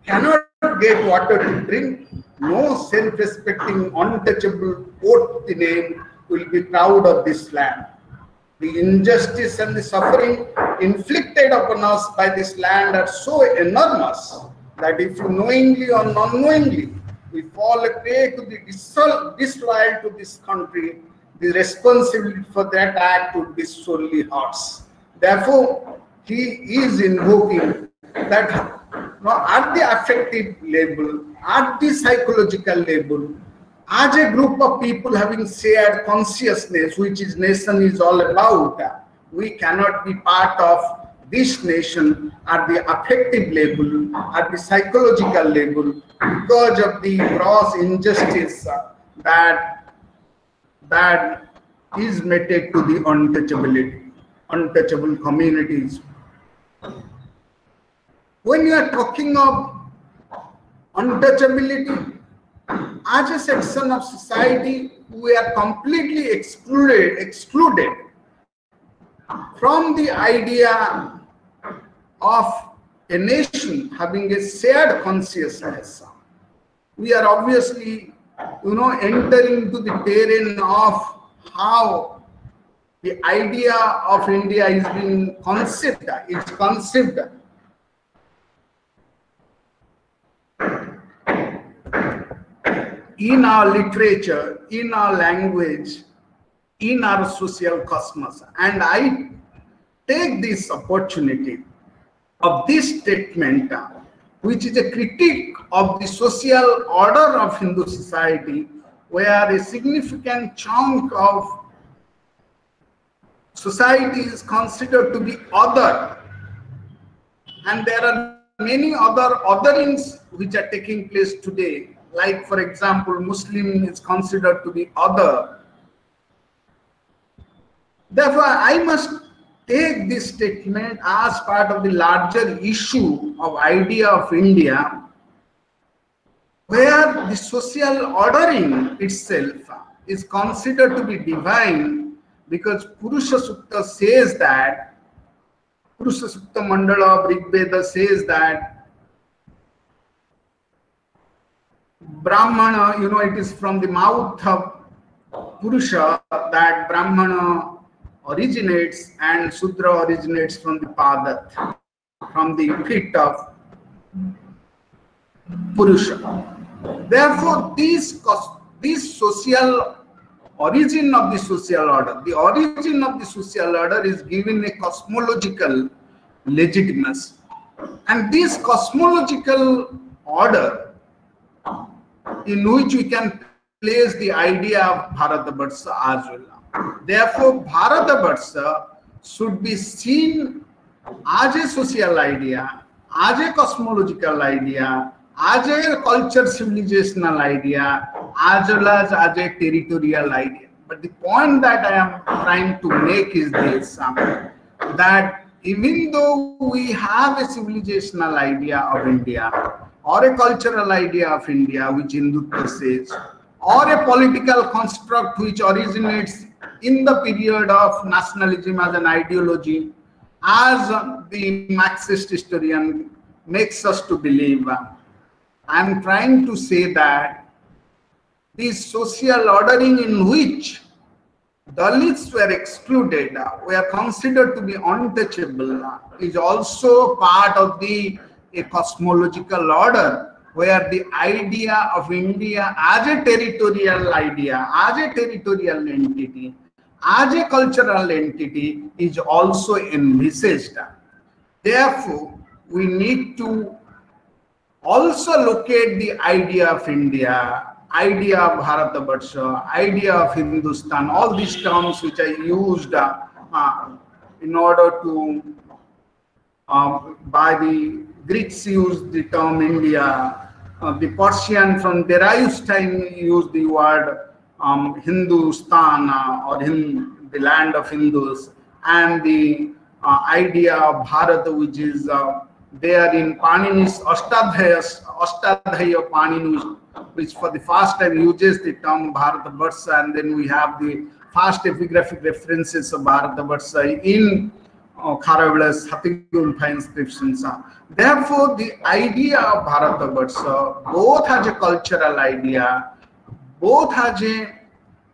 cannot get water to drink? No self-respecting, untouchable oath name will be proud of this land. The injustice and the suffering inflicted upon us by this land are so enormous that if you knowingly or unknowingly we fall a prey to the disloyal to this country, the responsibility for that act would be solely ours. Therefore, he is invoking that at the affective level, at the psychological level, as a group of people having shared consciousness, which is nation is all about, we cannot be part of this nation at the affective level, at the psychological level, because of the gross injustice that is meted to the untouchable communities. When you are talking of untouchability, as a section of society, we are completely excluded from the idea of a nation having a shared consciousness. We are obviously, entering into the terrain of how the idea of India is being conceived. It's conceived in our literature, in our language, in our social cosmos. And I take this opportunity of this statement, which is a critique of the social order of Hindu society, where a significant chunk of society is considered to be other. And there are many other otherings which are taking place today. Like, for example, Muslim is considered to be other. Therefore, I must take this statement as part of the larger issue of idea of India, where the social ordering itself is considered to be divine, because Purusha Sukta says that, Purusha Sukta Mandala of Rig Veda says that Brahmana, it is from the mouth of Purusha that Brahmana originates and Sudra originates from the Padat, from the feet of Purusha. Therefore, this social origin of the social order, the origin of the social order is given a cosmological legitimacy. And this cosmological order, in which we can place the idea of Bharatabarsha as well. Therefore, Bharatabarsha should be seen as a social idea, as a cosmological idea, as a culture civilizational idea, as well as a territorial idea. But the point that I am trying to make is this, that even though we have a civilizational idea of India, or a cultural idea of India, which Hindutva says, or a political construct which originates in the period of nationalism as an ideology, as the Marxist historian makes us to believe, I am trying to say that this social ordering in which Dalits were excluded, were considered to be untouchable, is also part of a cosmological order where the idea of India as a territorial idea, as a territorial entity, as a cultural entity is also envisaged. Therefore, we need to also locate the idea of India, idea of Bharatabarsha, idea of Hindustan, all these terms which I used in order to, by the Greeks used the term India, the Persian from Darius' time used the word Hindustan or the land of Hindus, and the idea of Bharat, which is there in Panini's Ashtadhyayi Panini, which for the first time uses the term Bharatabarsha, and then we have the first epigraphic references of Bharatabarsha in Kharavela's Hathigumpha inscriptions. Therefore, the idea of Bharatabarsha both has a cultural idea, both has a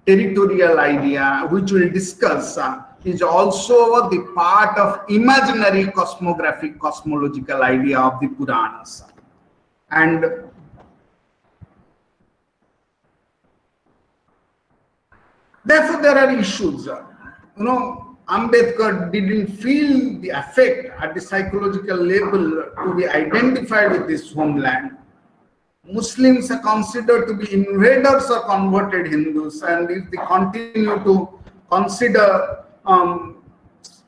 territorial idea, which we'll discuss, is also the part of imaginary cosmographic, cosmological idea of the Puranas. And therefore, there are issues. Ambedkar didn't feel the effect at the psychological level to be identified with this homeland. Muslims are considered to be invaders or converted Hindus, and if they continue to consider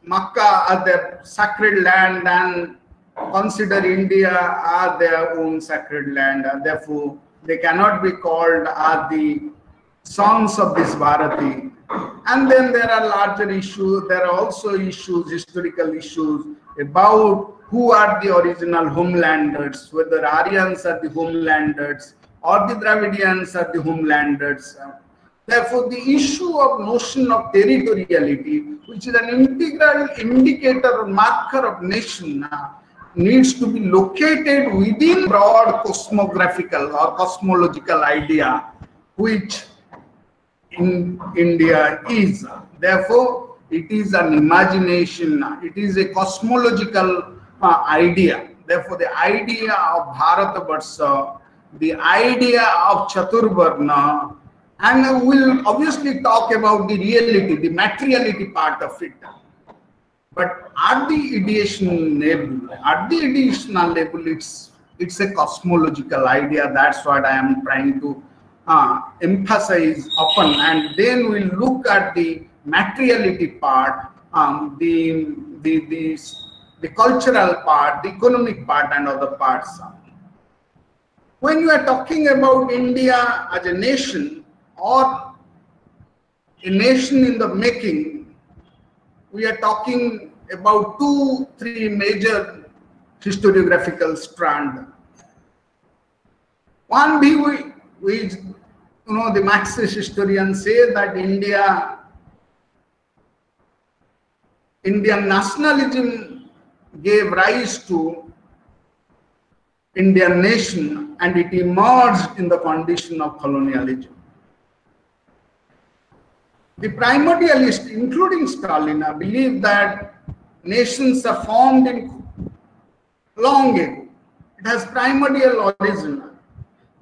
Makkah as their sacred land and consider India as their own sacred land, and therefore they cannot be called as the sons of this Bharati. And then there are larger issues. There are also issues, historical issues about who are the original homelanders, whether Aryans are the homelanders or the Dravidians are the homelanders. Therefore, the issue of notion of territoriality, which is an integral indicator or marker of nation, needs to be located within broad cosmographical or cosmological idea, which in India is. Therefore, it is an imagination, it is a cosmological idea. Therefore, the idea of Bharatabarsha, the idea of Chaturvarna, and we'll obviously talk about the reality, the materiality part of it. But at the ideation level, it's a cosmological idea. That's what I am trying to emphasize upon. And then we'll look at the materiality part, the cultural part, the economic part, and other parts. When you are talking about India as a nation or a nation in the making, we are talking about 2-3 major historiographical strands. One view, which the Marxist historians say that Indian nationalism gave rise to Indian nation, and it emerged in the condition of colonialism. The primordialists, including Stalin, believe that nations are formed in long ago. It has primordial origin.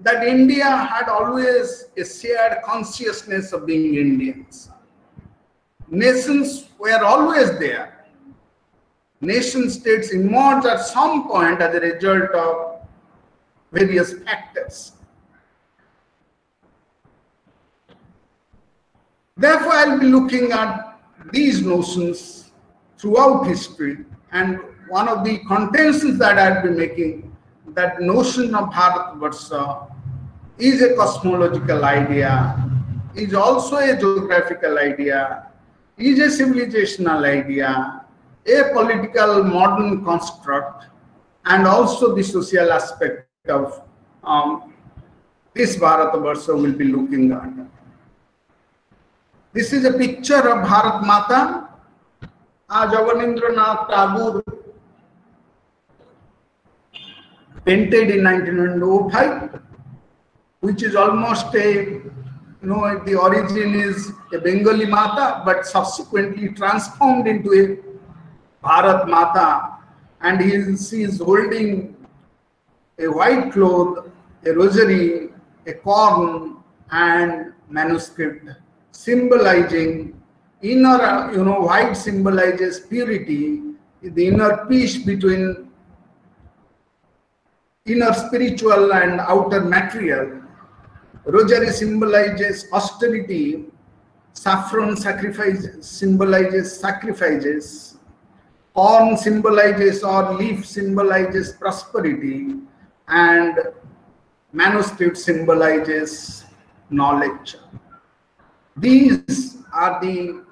That India had always a shared consciousness of being Indians. Nations were always there. Nation states emerged at some point as a result of various factors. Therefore, I'll be looking at these notions throughout history, and one of the contentions that I'll be making, that notion of Bharatavarsha is a cosmological idea, is also a geographical idea, is a civilizational idea, a political modern construct, and also the social aspect of this Bharatavarsha will be looking at. This is a picture of Bharat Mata, Jawaharlal Tagore painted in 1905, which is almost a the origin is a Bengali Mata, but subsequently transformed into a Bharat Mata, and she is holding a white cloth, a rosary, a corn, and manuscript, symbolizing inner, white symbolizes purity, the inner peace between inner spiritual and outer material. Rosary symbolizes austerity, saffron symbolizes sacrifices, corn symbolizes or leaf symbolizes prosperity, and manuscript symbolizes knowledge. These are the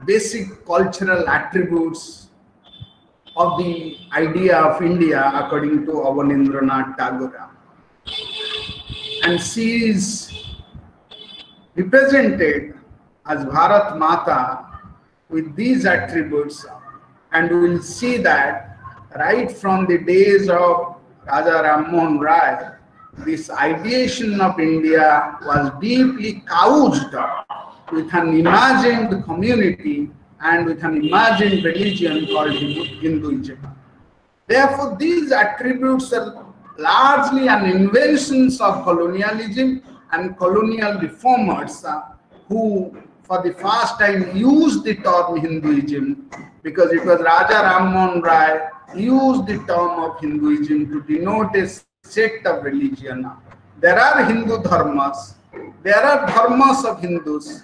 basic cultural attributes of the idea of India according to Avanindranath Tagore. And she is represented as Bharat Mata with these attributes, and we will see that right from the days of Raja Ram Mohan Rai, this ideation of India was deeply couched with an imagined community and with an imagined religion called Hinduism. Therefore, these attributes are largely an inventions of colonialism and colonial reformers who for the first time used the term Hinduism, because it was Raja Ram Mohan Rai used the term of Hinduism to denote a sect of religion. There are Hindu dharmas, there are dharmas of Hindus,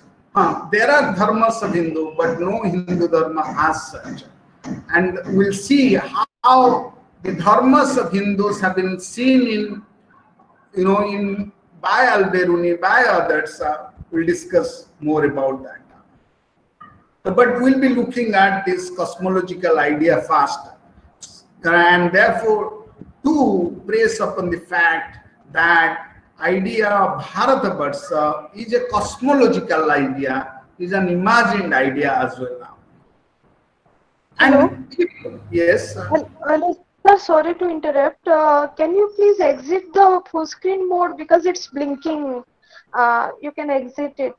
there are dharmas of Hindu, but no Hindu dharma as such. And we'll see how the dharmas of Hindus have been seen in by Al-Biruni, by others. We'll discuss more about that. But we'll be looking at this cosmological idea first, and therefore to press upon the fact that idea of Bharatabarsha is a cosmological idea, is an imagined idea as well. And yes. Sorry to interrupt. Can you please exit the full screen mode because it's blinking? You can exit it.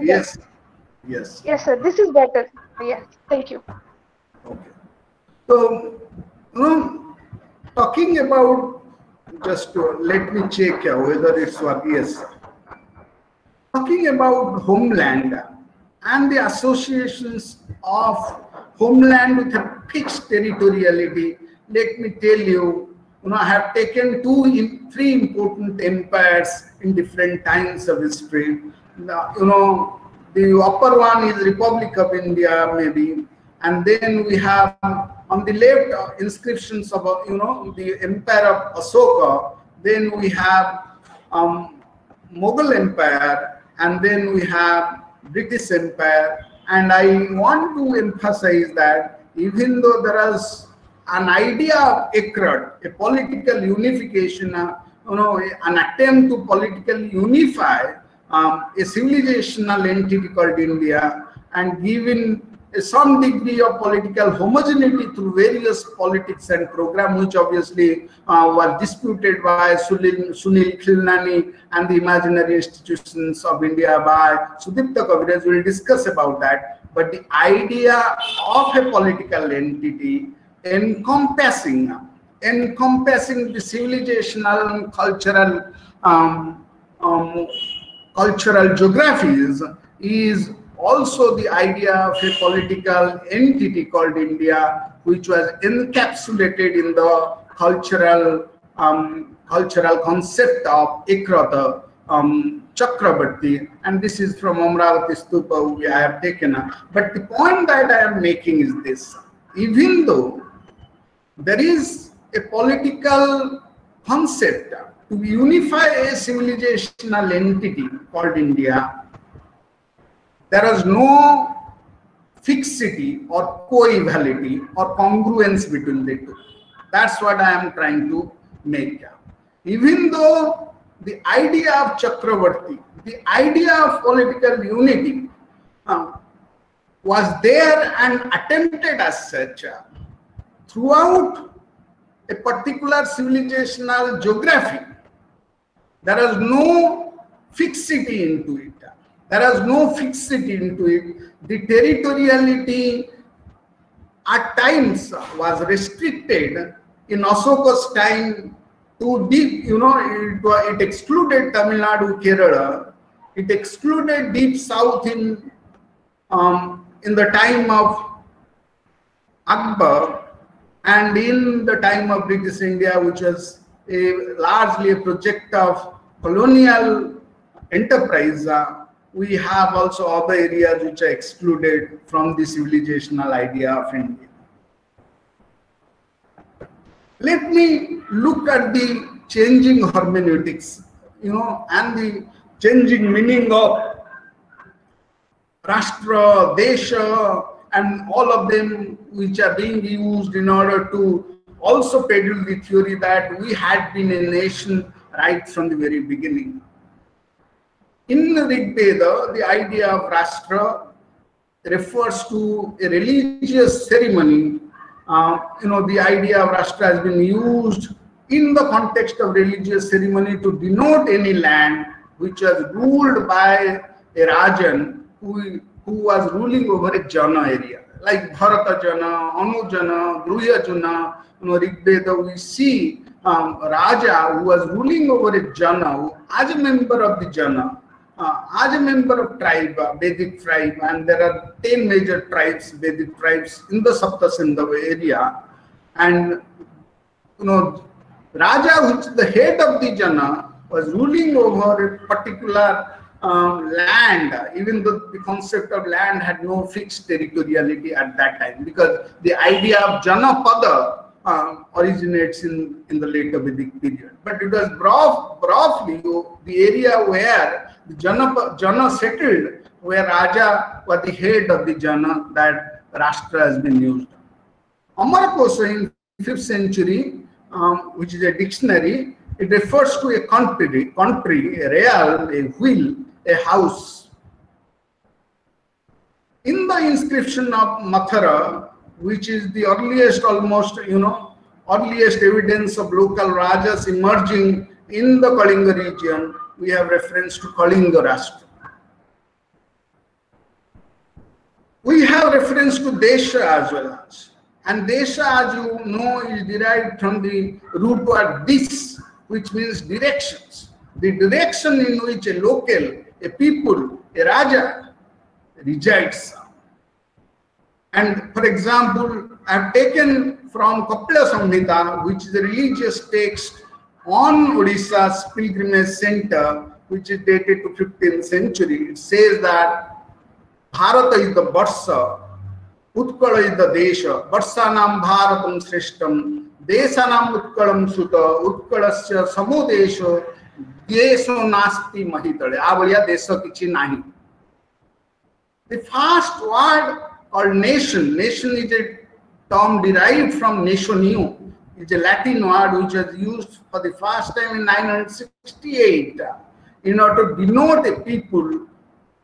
Yes. Yes. Yes, sir. This is better. Yes. Thank you. Okay. So, talking about, just let me check whether it's working. Yes. Talking about homeland and the associations of homeland with a fixed territoriality, let me tell you, I have taken three important empires in different times of history. The upper one is Republic of India, maybe, and then we have on the left inscriptions of the Empire of Ashoka. Then we have Mughal Empire, and then we have British Empire. And I want to emphasize that even though there is an idea of Ekrat, a political unification, an attempt to politically unify a civilizational entity called India, and given some degree of political homogeneity through various politics and program, which obviously were disputed by Sunil Khilnani and the imaginary institutions of India by Sudipta Kaviraj. We will discuss about that. But the idea of a political entity encompassing the civilizational and cultural geographies is also the idea of a political entity called India, which was encapsulated in the cultural concept of Ekrata Chakrabarti, and this is from Amravati Stupa I have taken. But the point that I am making is this: even though there is a political concept to unify a civilizational entity called India, there is no fixity or coevality or congruence between the two. That's what I am trying to make. Even though the idea of Chakravarti, the idea of political unity was there and attempted as such throughout a particular civilizational geography, there is no fixity into it. There is no fixity into it. The territoriality at times was restricted in Ashoka's time to deep, it excluded Tamil Nadu, Kerala. It excluded deep south in the time of Akbar and in the time of British India, which was largely a project of colonial enterprise. We have also other areas which are excluded from the civilizational idea of India. Let me look at the changing hermeneutics, and the changing meaning of Rashtra, Desha, and all of them which are being used in order to also peddle the theory that we had been a nation right from the very beginning. In Rig Veda, the idea of Rashtra refers to a religious ceremony. The idea of Rashtra has been used in the context of religious ceremony to denote any land which was ruled by a Rajan who was ruling over a Jana area, like Bharata Jana, Anu Jana, Gruhya Jana. Rig Veda, we see Raja who was ruling over a Jana as a member of the Jana, as a member of tribe, Vedic tribe, and there are 10 major tribes, Vedic tribes in the Sapta Sindhava area. And Raja, which is the head of the Jana, was ruling over a particular land, even though the concept of land had no fixed territoriality at that time, because the idea of Janapada originates in the later Vedic period. But it was broadly the area where the Jana settled, where Raja was the head of the Jana, that Rashtra has been used. Amarkosa in 5th century, which is a dictionary, it refers to a country, a real, a wheel, a house. In the inscription of Mathura, which is the earliest, earliest evidence of local rajas emerging in the Kalinga region, we have reference to Kalinga Rashtra. We have reference to Desha as well as. And Desha, as you know, is derived from the root word dis, which means directions. The direction in which a local, a people, a Raja resides. And for example, I have taken from Kapila Samhita, which is a religious text on Odisha's pilgrimage center, which is dated to 15th century. It says that Bharata is the Varsha, Utkala is the Desha, Varsanam Bharatam Srishtam, Desanam Utkalam Suta, Utkalasya Samudesha, Deso Nasti Mahitale, Avaliya Desa Kichi Nahi. The first word called nation, nation is a term derived from nationio. It's a Latin word which was used for the first time in 968 in order to denote a people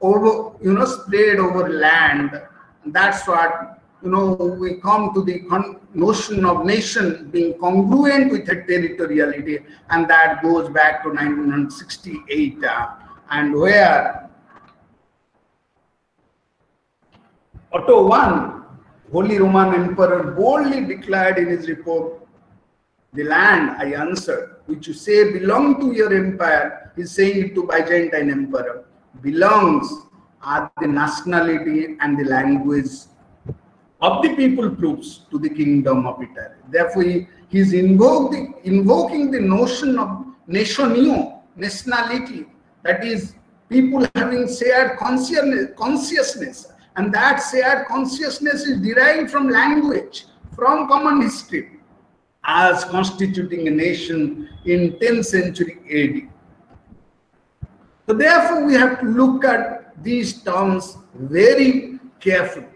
over, spread over land. And that's what, we come to the notion of nation being congruent with a territoriality, and that goes back to 1968, and where Otto I, Holy Roman Emperor, boldly declared in his report, "The land," I answered, "which you say belong to your empire," he's saying it to Byzantine emperor, "belongs are the nationality and the language of the people proves to the kingdom of Italy." Therefore, he's invoking the notion of nationio, nationality, that is, people having shared consciousness. And that shared consciousness is derived from language, from common history, as constituting a nation in 10th century AD. So therefore, we have to look at these terms very carefully.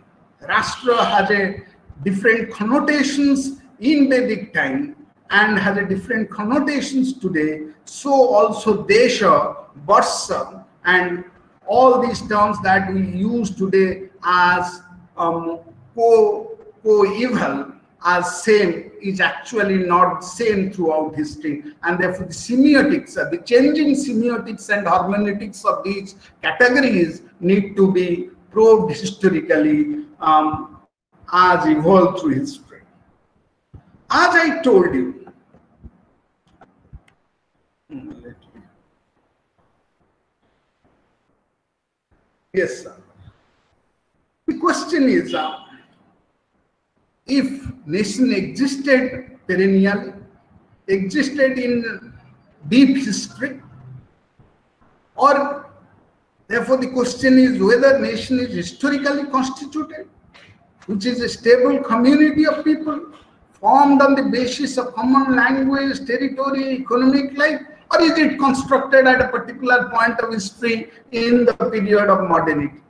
Rashtra has a different connotations in Vedic time and has a different connotations today. So also Desha, Varsha, and all these terms that we use today as co-eval as same is actually not same throughout history, and therefore the semiotics, the changing semiotics and hermeneutics of these categories need to be probed historically as evolved through history. As I told you, yes, sir. The question is, if nation existed perennially, existed in deep history, or therefore the question is whether nation is historically constituted, which is a stable community of people formed on the basis of common language, territory, economic life, or is it constructed at a particular point of history in the period of modernity?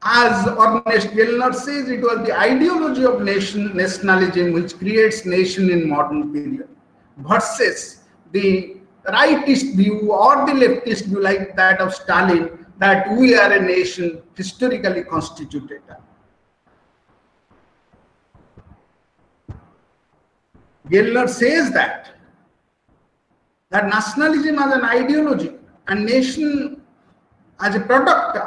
As Ernest Gellner says, it was the ideology of nationalism which creates nation in modern period versus the rightist view or the leftist view like that of Stalin, that we are a nation historically constituted. Gellner says that nationalism as an ideology and nation as a product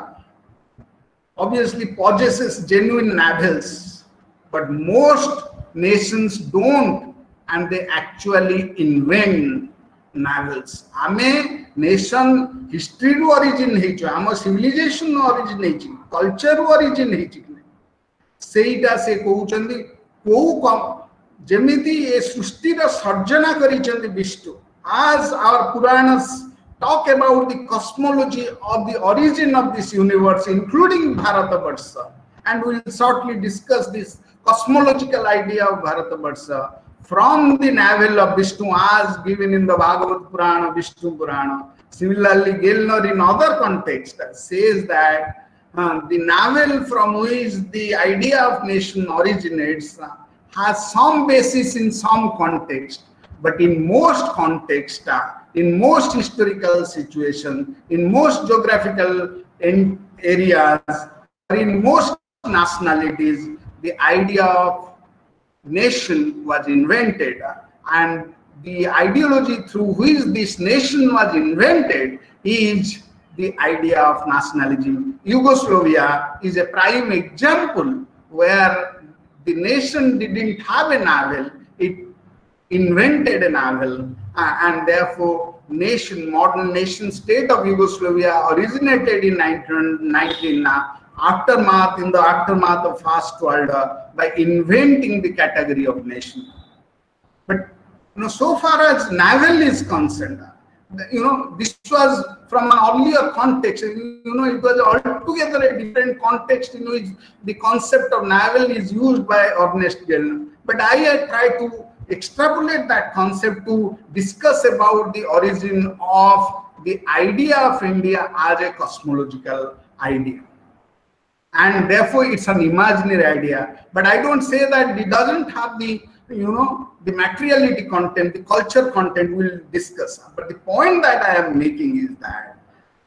obviously possesses genuine navels, but most nations don't, and they actually invent navels. Ame nation history ru origin heichu, am civilization ru origin heichu, culture ru origin heichu, seita se kohuchandi ko jemiti e srushti ra sarjana karichandi Vishnu. As our Puranas talk about the cosmology of the origin of this universe, including Bharatabarsha, and we will shortly discuss this cosmological idea of Bharatabarsha from the navel of Vishnu as given in the Bhagavad Purana, Vishnu Purana. Similarly, Gellner in other contexts says that the navel from which the idea of nation originates has some basis in some context, but in most contexts, in most historical situations, in most geographical areas, or in most nationalities, the idea of nation was invented, and the ideology through which this nation was invented is the idea of nationalism. Yugoslavia is a prime example where the nation didn't have a navel, it invented a navel, and therefore modern nation state of Yugoslavia originated in 1919 in the aftermath of First World War by inventing the category of nation. But so far as naval is concerned, this was from an earlier context. It was altogether a different context in which the concept of naval is used by Ernest Gellner. But I try to extrapolate that concept to discuss about the origin of the idea of India as a cosmological idea. And therefore it's an imaginary idea. But I don't say that it doesn't have the the materiality content, the culture content we'll discuss. But the point that I am making is that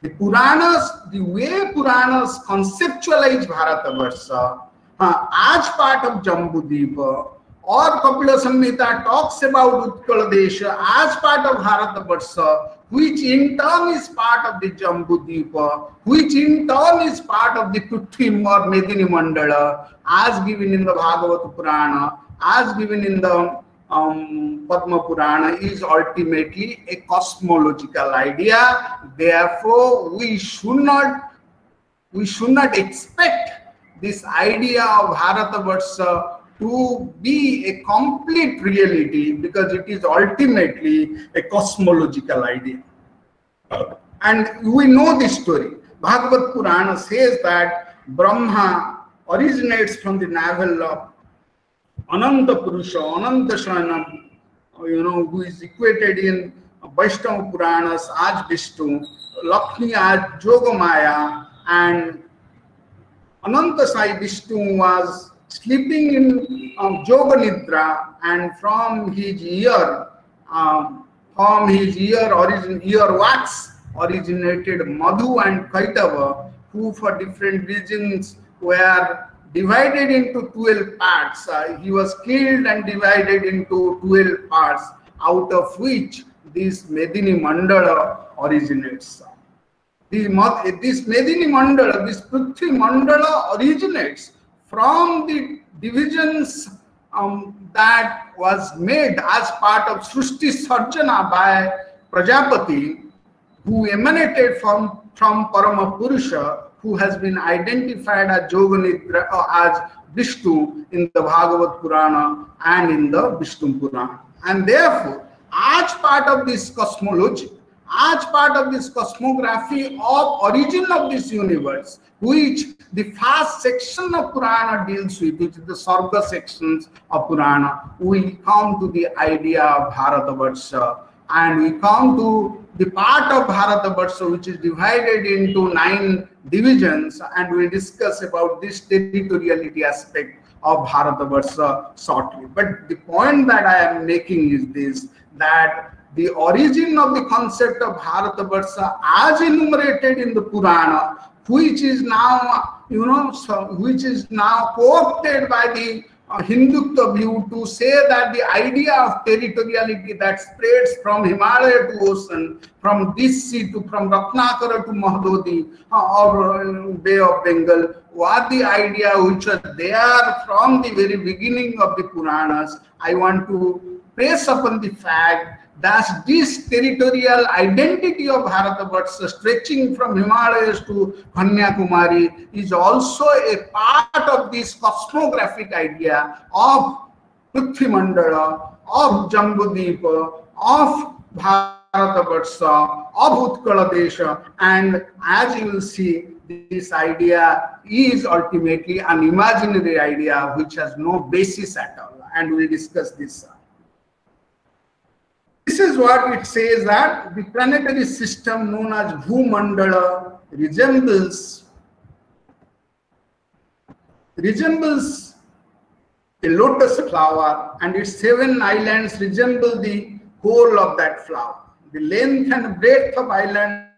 the Puranas, the way Puranas conceptualize Bharatabarsha as part of Jambudvipa, or Kapila Samhita talks about Utkala Desha as part of Bharatabarsha, which in turn is part of the Jambudvipa, which in turn is part of the Prithvi or Medini Mandala, as given in the Bhagavata Purana, as given in the Padma Purana, is ultimately a cosmological idea. Therefore, we should not expect this idea of Bharatabarsha to be a complete reality, because it is ultimately a cosmological idea. And we know this story. Bhagavad Purana says that Brahma originates from the navel of Ananta Purusha, Ananta Shana, who is equated in Vaishnava Puranas as Vishnu, Lakshmi as Jogamaya, and Ananta Sai Vishnu was sleeping in Yoga Nidra, and from his ear wax originated Madhu and Kaitava, who for different reasons were divided into 12 parts. He was killed and divided into 12 parts, out of which this Medini Mandala originates. This Medini Mandala, this Prithvi Mandala originates from the divisions that was made as part of Srushti Sarjana by Prajapati, who emanated from Parama Purusha, who has been identified as Yoganidra, as Vishnu in the Bhagavad Purana and in the Vishnu Purana. And therefore, as part of this cosmology, as part of this cosmography of origin of this universe, which the first section of Purana deals with, which is the Sarga sections of Purana, we come to the idea of Bharatavarsha, and we come to the part of Bharatavarsha which is divided into 9 divisions, and we'll discuss about this territoriality aspect of Bharatavarsha shortly. But the point that I am making is this, that the origin of the concept of Bharatavarsha as enumerated in the Purana, which is now, which is now co-opted by the Hindutva view to say that the idea of territoriality that spreads from Himalaya to ocean, from this sea to, from Ratnakara to Mahdodi or Bay of Bengal, was the idea which was there from the very beginning of the Puranas. I want to press upon the fact that this territorial identity of Bharatavarsha stretching from Himalayas to Kanyakumari is also a part of this cosmographic idea of Prithvi Mandala, of Jambudipa, of Bharatavarsha, of Utkala Desha, and as you will see, this idea is ultimately an imaginary idea which has no basis at all, and we will discuss this. This is what it says, that the planetary system known as Bhumandala resembles a lotus flower, and its 7 islands resemble the whole of that flower. The length and breadth of islands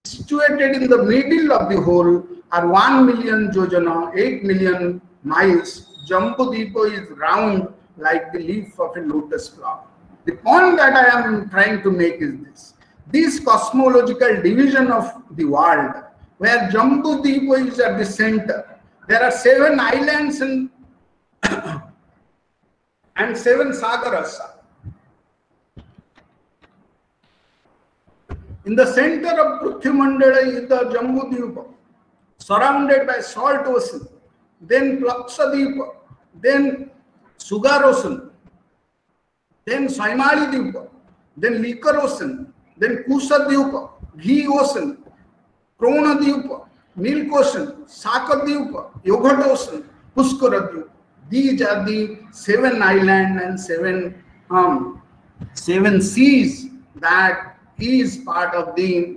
situated in the middle of the whole are 1 million yojana, 8 million miles. Jambudipa is round like the leaf of a lotus flower. The point that I am trying to make is this. This cosmological division of the world, where Jambudipa is at the center, there are 7 islands and 7 sagaras. In the center of Prithvi Mandala is the Jambudipa, surrounded by salt ocean, then Plaksadipa, then Sugar Ocean, then Saimali Dipa, then Likar Ocean, then Kusa Dipa, Ghee Ocean, Krona Dipa, Milk Ocean, Saka Dipa, Yogurt Ocean, Puskara Dipa. These are the 7 islands and 7 seas that is part of the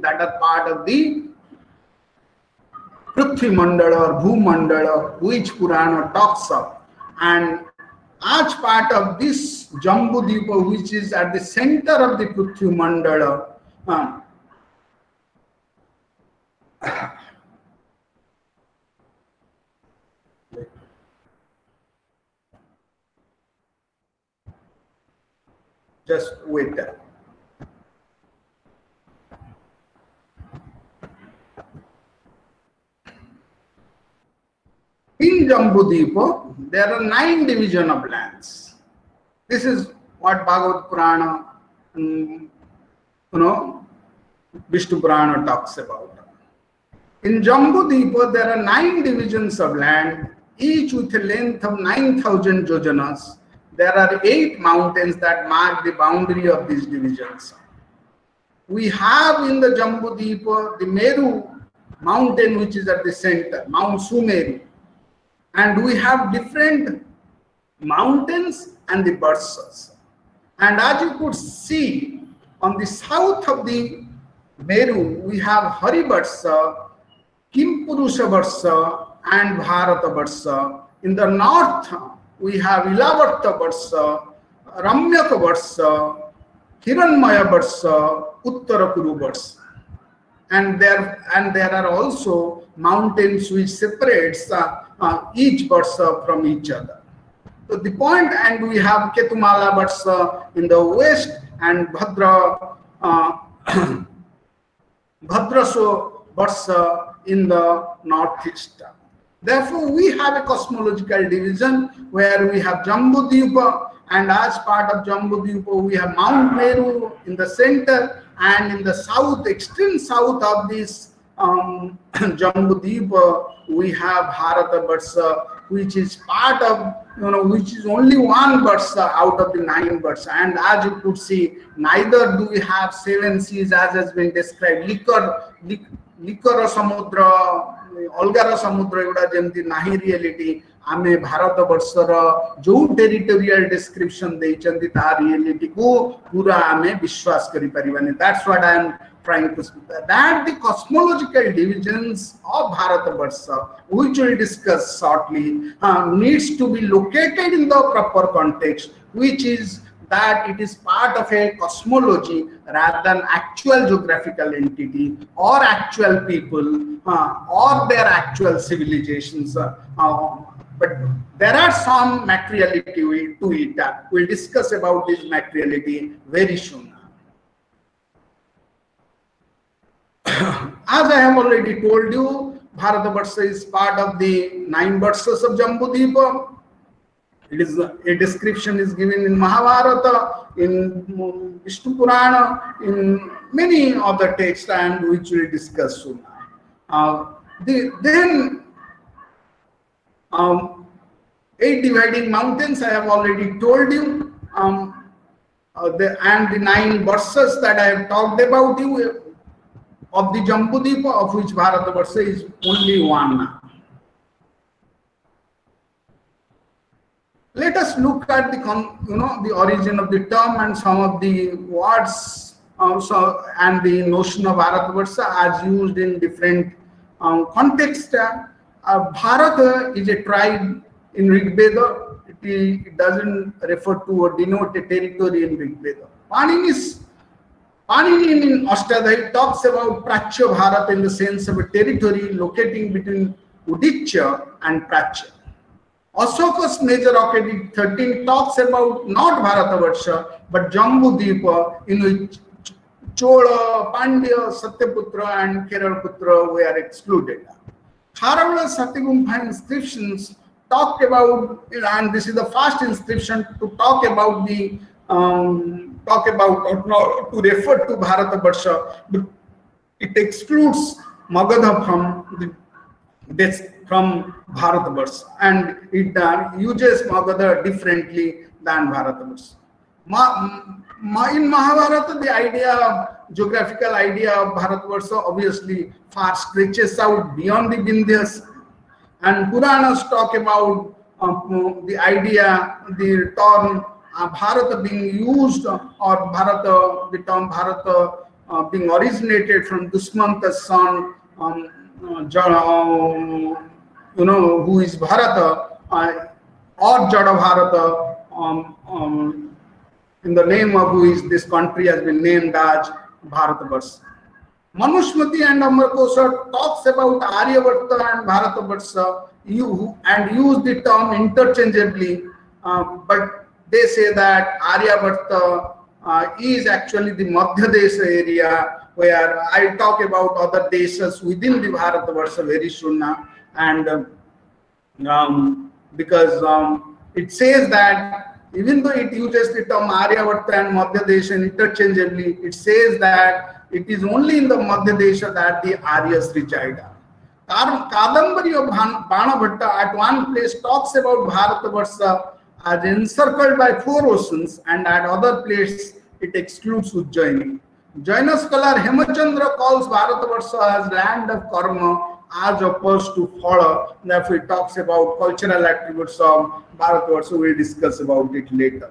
Prithvi Mandala or Bhumandala, which Purana talks of. And as part of this Jambudipa, which is at the center of the Prithvi Mandala, just wait there. In Jambudipa, there are 9 divisions of lands. This is what Bhagavad Purana, Vishnu Purana talks about. In Jambudipa, there are 9 divisions of land, each with a length of 9,000 yojanas. There are 8 mountains that mark the boundary of these divisions. We have in the Jambudipa the Meru mountain, which is at the center, Mount Sumeru. And we have different mountains and the Barsas. And as you could see, on the south of the Meru, we have Haribarsa, Kimpurusha Barsa, and Bharata Barsa. In the north, we have Ilavarta Barsa, Ramyaka Barsa, Hiranmaya Barsa, Uttarakuru Barsa. And there are also mountains which separates each Barsa from each other. So the point, and we have Ketumala Barsa in the west and Bhadraso Barsa in the northeast. Therefore, we have a cosmological division where we have Jambudvipa, and as part of Jambudvipa, we have Mount Nehru in the center, and in the south, extreme south of this Jambudvipa, we have Bharata Barsa, which is part of, which is only one Barsa out of the 9 Barsa. And as you could see, neither do we have 7 seas as has been described. Likara Samudra, Olgara Samudra, eguda jemti nahi reality. Ame Bharata Barsara jo territorial description deichanti ta reality ko pura ame vishwas kari paribani. That's what I am trying to speak. That the cosmological divisions of Bharata Barsa, which we will discuss shortly, needs to be located in the proper context, which is that it is part of a cosmology rather than actual geographical entity or actual people or their actual civilizations. But there are some materiality to it. We'll discuss about this materiality very soon. As I have already told you, Bharata Barsa is part of the 9 Barsas of Jambudvipa. It is a description is given in Mahabharata, in Vishnu Purana, in many other texts, and which we will discuss soon. Then 8 dividing mountains, I have already told you, and the 9 Barsas that I have talked about you of the Jambudvipa, of which Bharata Barsa is only one. Let us look at the the origin of the term and some of the words and the notion of Bharata Barsa as used in different contexts. Bharata is a tribe in Rig Veda. It doesn't refer to or denote a territory in Rig Veda. Panini in Ashtadhyayi talks about Prachya Bharata in the sense of a territory locating between Odisha and Prachya. Ashoka's major Akkadic 13 talks about not Bharata Varsha but Jambudvipa, in which Chola, Pandya, Satyaputra and Keralaputra were excluded. Kharavala Satyagumpa inscriptions talk about, and this is the first inscription to talk about the to refer to Bharata Varsha, but it excludes Magadha from Bharata Varsha, and it uses Magadha differently than Bharata Varsha. In Mahabharata, the geographical idea of Bharata Varsha obviously far stretches out beyond the Vindhyas, and Puranas talk about the idea, the term Bharata being used, or the term Bharata being originated from Dusmanta's son, who is Bharata, or Jada Bharata, in the name of who is this country has been named as Bharata Varsha. Manusmriti and Amarkosa talks about Aryavarta and Bharata Varsha and use the term interchangeably, but they say that Aryavarta is actually the Madhya Desha area, where I talk about other desas within the Bharata Varsha very soon, and because it says that even though it uses the term Aryavarta and Madhya Desha interchangeably, it says that it is only in the Madhya Desha that the Aryas reside. Kadambari of Banabhatta at one place talks about Bharata Varsha as encircled by 4 oceans, and at other place it excludes Ujjaini. Jaina scholar Hemachandra calls Bharata Varsha as land of karma as opposed to phala. Therefore, it talks about cultural attributes of Bharata Varsha. We will discuss about it later.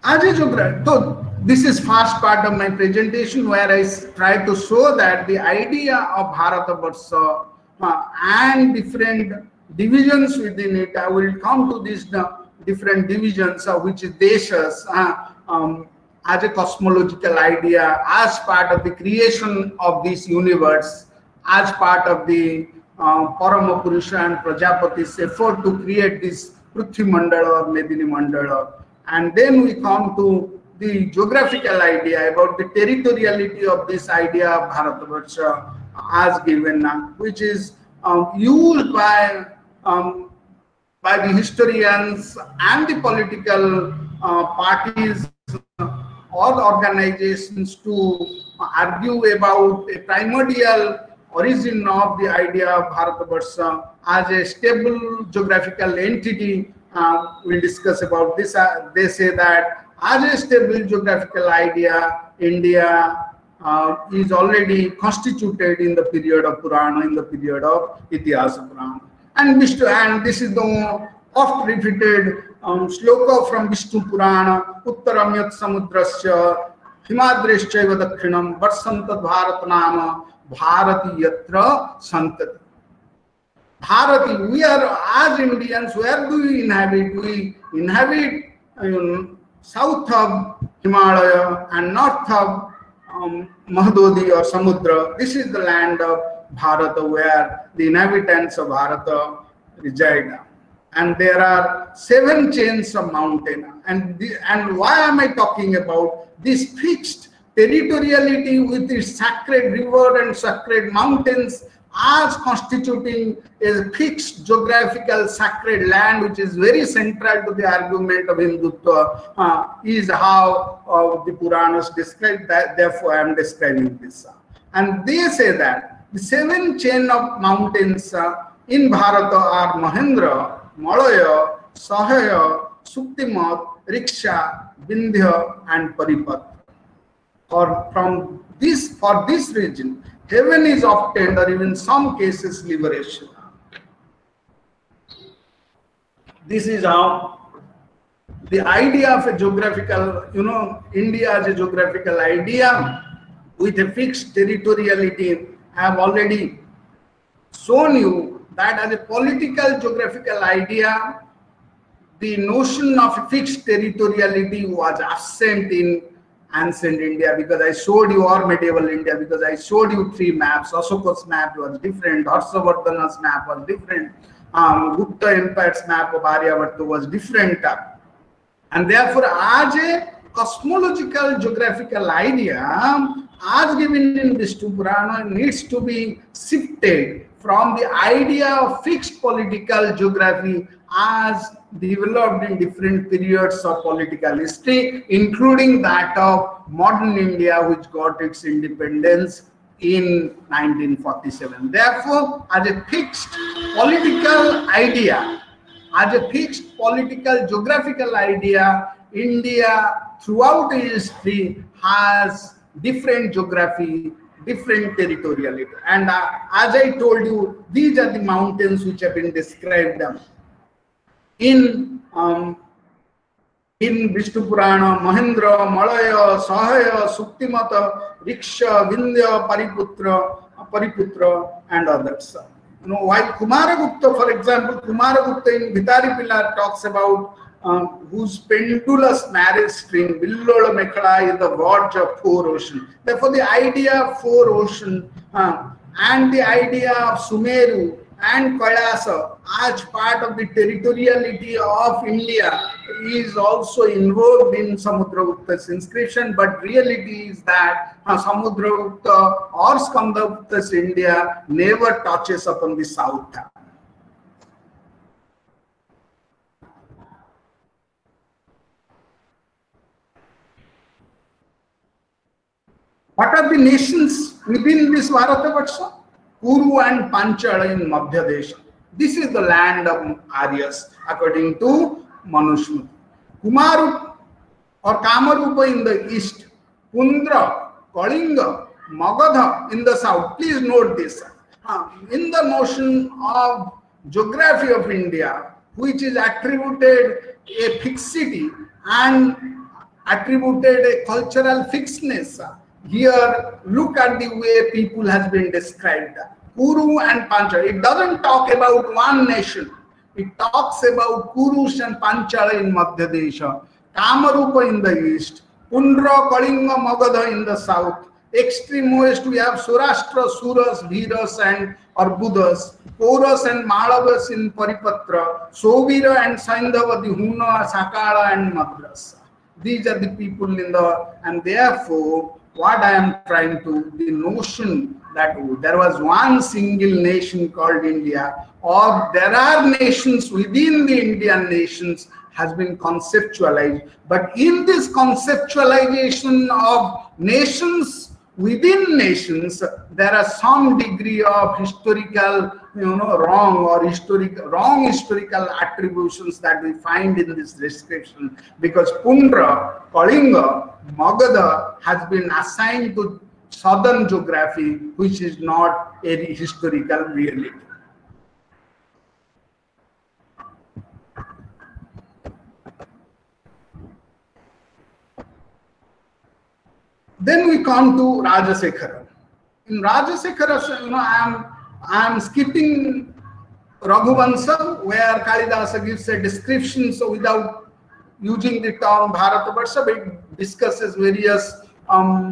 As a geographer, so this is first part of my presentation where I try to show that the idea of Bharata Varsha and different divisions within it. I will come to these different divisions, which is deshas, as a cosmological idea, as part of the creation of this universe, as part of the Parama Purusha and Prajapati's effort to create this Prithvi Mandala or Medini Mandala. And then we come to the geographical idea about the territoriality of this idea of Bharatavarsha as given, which is used by the historians and the political parties or organizations to argue about a primordial origin of the idea of Bharatavarsha as a stable geographical entity. We'll discuss about this. They say that as a stable geographical idea, India is already constituted in the period of Purana, in the period of Itihasa Purana. And this is the oft repeated shloka from Vishnu Purana, Uttaramyat Samudrasya, Himadreshchaiva Dakshinam, Varsantad Bharat Nama, Bharati Yatra Santati. Bharati, we are as Indians, where do we inhabit? We inhabit south of Himalaya and north of Mahadodi or Samudra. This is the land of Bharata where the inhabitants of Bharata reside. And there are 7 chains of mountain. And why am I talking about this fixed territoriality with its sacred river and sacred mountains as constituting a fixed geographical sacred land, which is very central to the argument of Hindutva, is how the Puranas describe that. Therefore, I am describing this. And they say that the 7 chain of mountains in Bharata are Mahendra, Malaya, Sahaya, Suktimat, Riksha, Vindhya, and Paripat. Or from this, for this region, heaven is obtained, or even some cases liberation. This is how the idea of a geographical, India as a geographical idea with a fixed territoriality. I have already shown you that as a political geographical idea, the notion of fixed territoriality was absent in ancient India, because I showed you, or medieval India, because I showed you 3 maps. Ashoka's map was different, Harshavardhana's map was different, Gupta Empire's map of Aryabhatta was different. And therefore, as a cosmological geographical idea, as given in Vishnu Purana, needs to be shifted from the idea of fixed political geography as developed in different periods of political history, including that of modern India, which got its independence in 1947. Therefore, as a fixed political idea, as a fixed political geographical idea, India throughout its history has different geography, different territoriality. And as I told you, these are the mountains which have been described in Vishnu Purana: Mahendra, Malaya, Sahaya, Suktimata, Riksha, Vindhya, Pariputra, and others. While Kumaragupta, for example, Kumaragupta in Bhitari Pillar talks about whose pendulous marriage string, Villola Mekhala, is the watch of 4 oceans. Therefore, the idea of 4 oceans and the idea of Sumeru and Kailasa as part of the territoriality of India is also invoked in Samudragupta's inscription, but reality is that Samudragupta or Skandagupta's India never touches upon the south. What are the nations within this Bharatavarsha? Kuru and Panchal in Madhya Desha. This is the land of Aryas, according to Manusmriti. Kumarup or Kamarupa in the east, Kundra, Kalinga, Magadha in the south. Please note this. In the notion of geography of India, which is attributed a fixity and attributed a cultural fixedness, here look at the way people has been described. Kuru and Panchal. It doesn't talk about one nation. It talks about Kurus and Panchala in Madhya Desha, Kamarupa in the east, Pundra, Kalinga, Magadha in the south. Extreme west we have Surashtra, Suras, Viras and Arbudas, Porus and Malavas in Paripatra, Sovira and Saindava, the Huna, Sakala and Madras. These are the people in the, and therefore what I am trying to, the notion that there was one single nation called India, or there are nations within the Indian nations, has been conceptualized. But in this conceptualization of nations within nations, there are some degree of historical, wrong historical attributions that we find in this description, because Pundra, Kalinga, Magadha has been assigned to southern geography, which is not a historical reality. Then we come to Rajasekhara. In Rajasekhara, I am skipping Raghuvansa, where Kalidasa gives a description, so without using the term Bharatabarsha, but it discusses various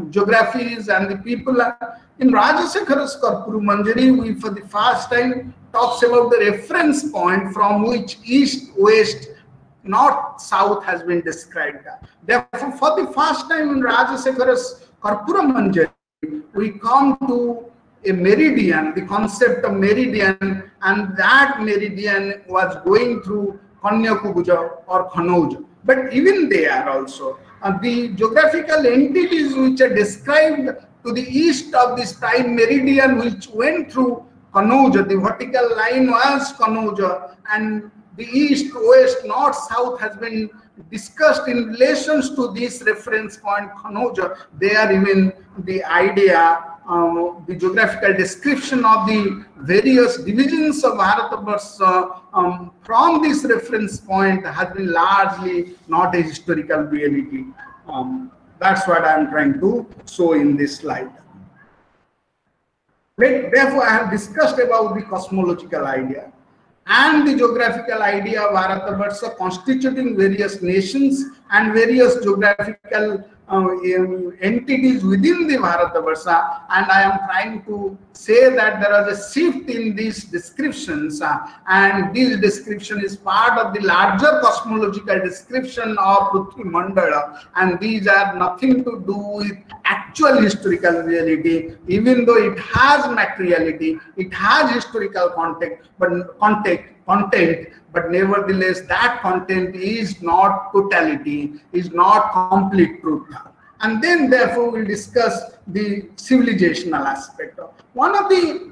geographies and the people. In Rajasekhara's Karpuru Manjari, we for the first time talks about the reference point from which east, west, north, south has been described. Therefore, for the first time in Rajasekhara's Karpura Manjari, we come to a meridian, the concept of meridian, and that meridian was going through Kanyakubuja or Kanauj. But even there also, the geographical entities which are described to the east of this prime meridian, which went through Kanauj, the vertical line was Kanauj, and the east, west, north, south has been discussed in relations to this reference point Kanauj. There even the idea, the geographical description of the various divisions of Bharatabarsha from this reference point has been largely not a historical reality. That's what I am trying to show in this slide. Therefore, I have discussed about the cosmological idea and the geographical idea of Bharatabarsha constituting various nations and various geographical entities within the Bharatabarsha, and I am trying to say that there is a shift in these descriptions, and this description is part of the larger cosmological description of Prithvi Mandala, and these are nothing to do with actual historical reality, even though it has materiality, it has historical content, but nevertheless that content is not totality, is not complete truth. And then therefore we'll discuss the civilizational aspect. One of the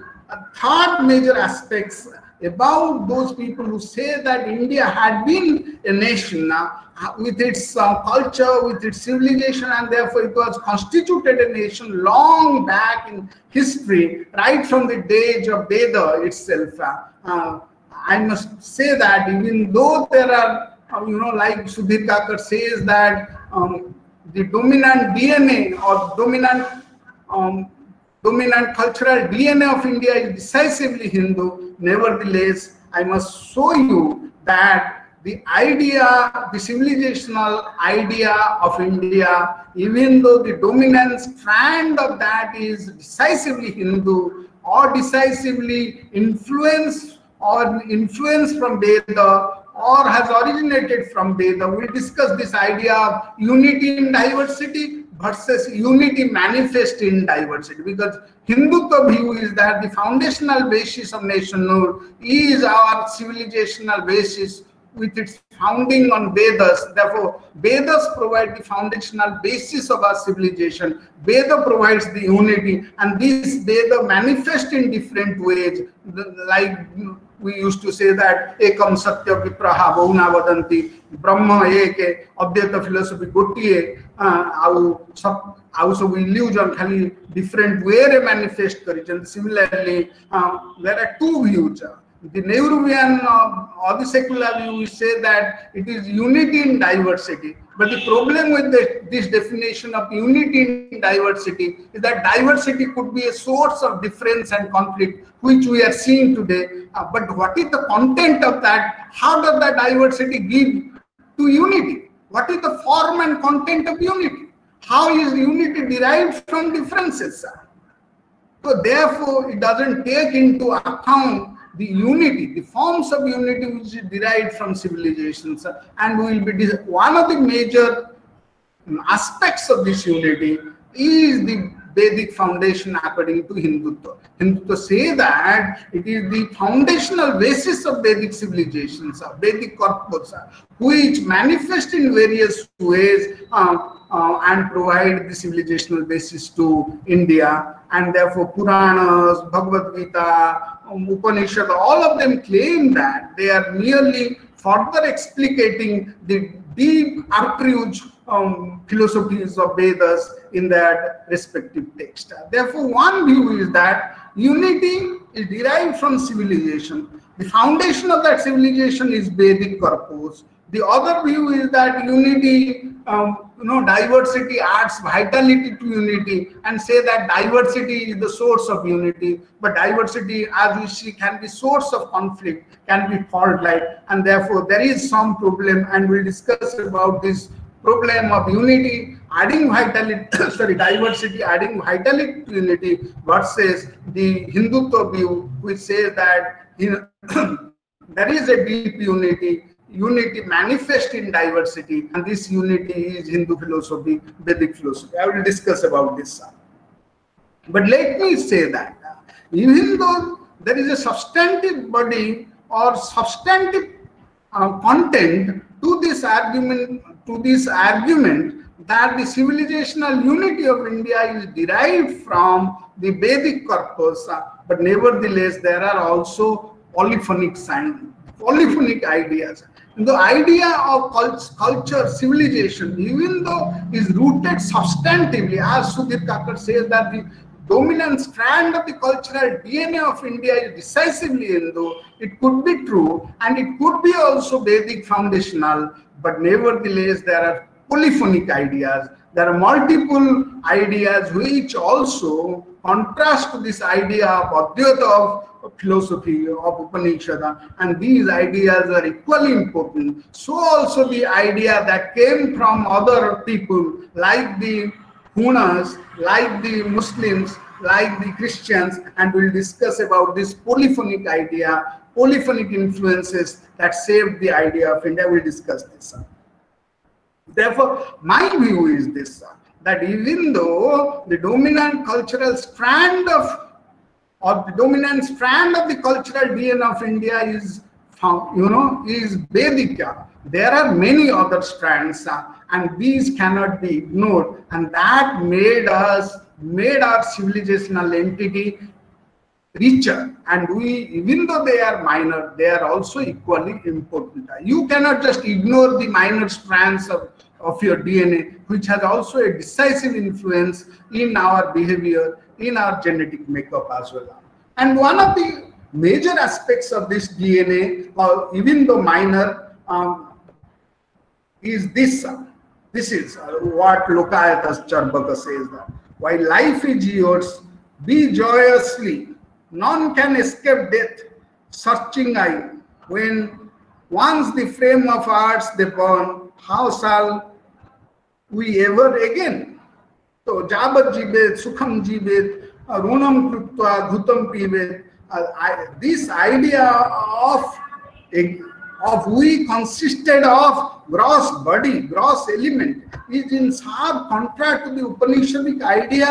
third major aspects about those people who say that India had been a nation with its culture, with its civilization, and therefore it was constituted a nation long back in history, right from the days of Veda itself. I must say that even though there are, like Sudhir Kakar says that the dominant DNA or dominant cultural DNA of India is decisively Hindu, nevertheless, I must show you that the idea, the civilizational idea of India, even though the dominant strand of that is decisively Hindu or decisively influenced from Veda, or has originated from Veda. We'll discuss this idea of unity in diversity versus unity manifest in diversity, because Hindutva view is that the foundational basis of nationhood is our civilizational basis with its founding on Vedas. Therefore, Vedas provide the foundational basis of our civilization. Veda provides the unity, and this Veda manifest in different ways. Like we used to say that ekam satya vipraha bahuna vadanti, brahma eke, advaita philosophy gotiye, also we illusion khali different way manifest karichen. Similarly, there are two views. The Nehruvian or the secular view say that it is unity in diversity. But the problem with this definition of unity in diversity is that diversity could be a source of difference and conflict, which we are seeing today. But what is the content of that? How does that diversity give to unity? What is the form and content of unity? How is unity derived from differences? So therefore, it doesn't take into account the unity, the forms of unity which is derived from civilizations, and will be one of the major aspects of this unity is the Vedic foundation according to Hindutva. Hindutva say that it is the foundational basis of Vedic civilizations, Vedic corpus, which manifest in various ways and provide the civilizational basis to India. And therefore Puranas, Bhagavad Gita, Upanishad, all of them claim that they are merely further explicating the deep archetypes philosophies of Vedas in that respective text. Therefore, one view is that unity is derived from civilization. The foundation of that civilization is Vedic corpus. The other view is that unity, diversity adds vitality to unity, and say that diversity is the source of unity. But diversity, as we see, can be source of conflict, can be fault-like, and therefore there is some problem, and we'll discuss about this problem of unity adding vitality, diversity adding vitality to unity versus the Hindutva view, which says that there is a deep unity. Unity manifests in diversity, and this unity is Hindu philosophy, Vedic philosophy. I will discuss about this. But let me say that even though there is a substantive body or substantive content to this argument, that the civilizational unity of India is derived from the Vedic corpus, but nevertheless there are also polyphonic ideas. And the idea of culture, civilization, even though is rooted substantively, as Sudhir Kakar says that the dominant strand of the cultural DNA of India is decisively Hindu, it could be true, and it could be also Vedic foundational, but nevertheless there are polyphonic ideas. There are multiple ideas which also contrast to this idea of Advaita of philosophy of Upanishad, and these ideas are equally important. So also the idea that came from other people like the Hunas, like the Muslims, like the Christians, and we'll discuss about this polyphonic idea, polyphonic influences that shaped the idea of India. We'll discuss this. Therefore, my view is this, that even though the dominant cultural strand of the cultural DNA of India is Vedic, there are many other strands, and these cannot be ignored, and that made our civilizational entity richer, and even though they are minor, they are also equally important. You cannot just ignore the minor strands of your DNA, which has also a decisive influence in our behavior, in our genetic makeup as well. And one of the major aspects of this DNA, even though minor, is this. This is what Lokayatas Charvaka says, that while life is yours, be joyously, none can escape death, searching eye. When once the frame of ours they burn, how shall we ever again? So jabat jibet, sukham jibet, runam krutva, dhutam pivet. This idea of we consisted of gross body, gross element, is in sharp contrast to the Upanishadic idea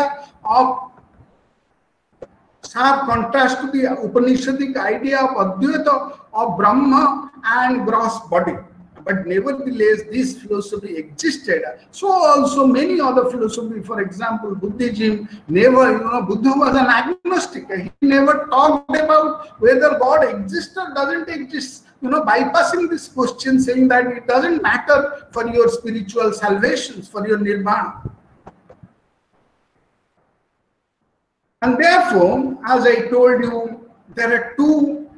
of Advaita of Brahma and gross body. But nevertheless, this philosophy existed. So also many other philosophy, for example, Buddhism, Buddha was an agnostic. He never talked about whether God exists or doesn't exist. Bypassing this question, saying that it doesn't matter for your spiritual salvations, for your nirvana. And therefore, as I told you, there are two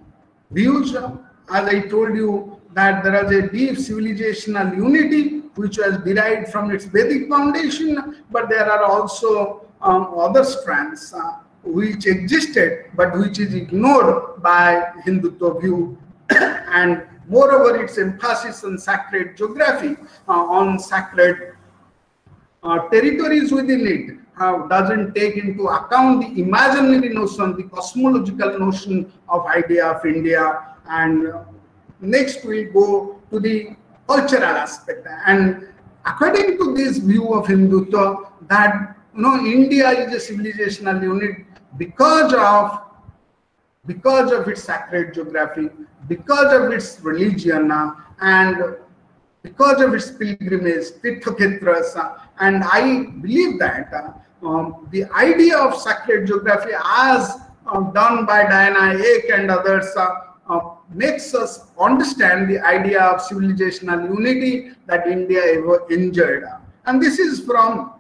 views, as I told you, that there is a deep civilizational unity which was derived from its Vedic foundation, but there are also other strands which existed but which is ignored by Hindutva view. And moreover, its emphasis on sacred geography, on sacred territories within it, doesn't take into account the imaginary notion, the cosmological notion of idea of India. And next we'll go to the cultural aspect. And according to this view of Hindutva, that India is a civilizational unit because of its sacred geography, because of its religion, and because of its pilgrimage, Tirthakhetras. And I believe that the idea of sacred geography as done by Diana Ek and others makes us understand the idea of civilizational unity that India ever enjoyed. And this is from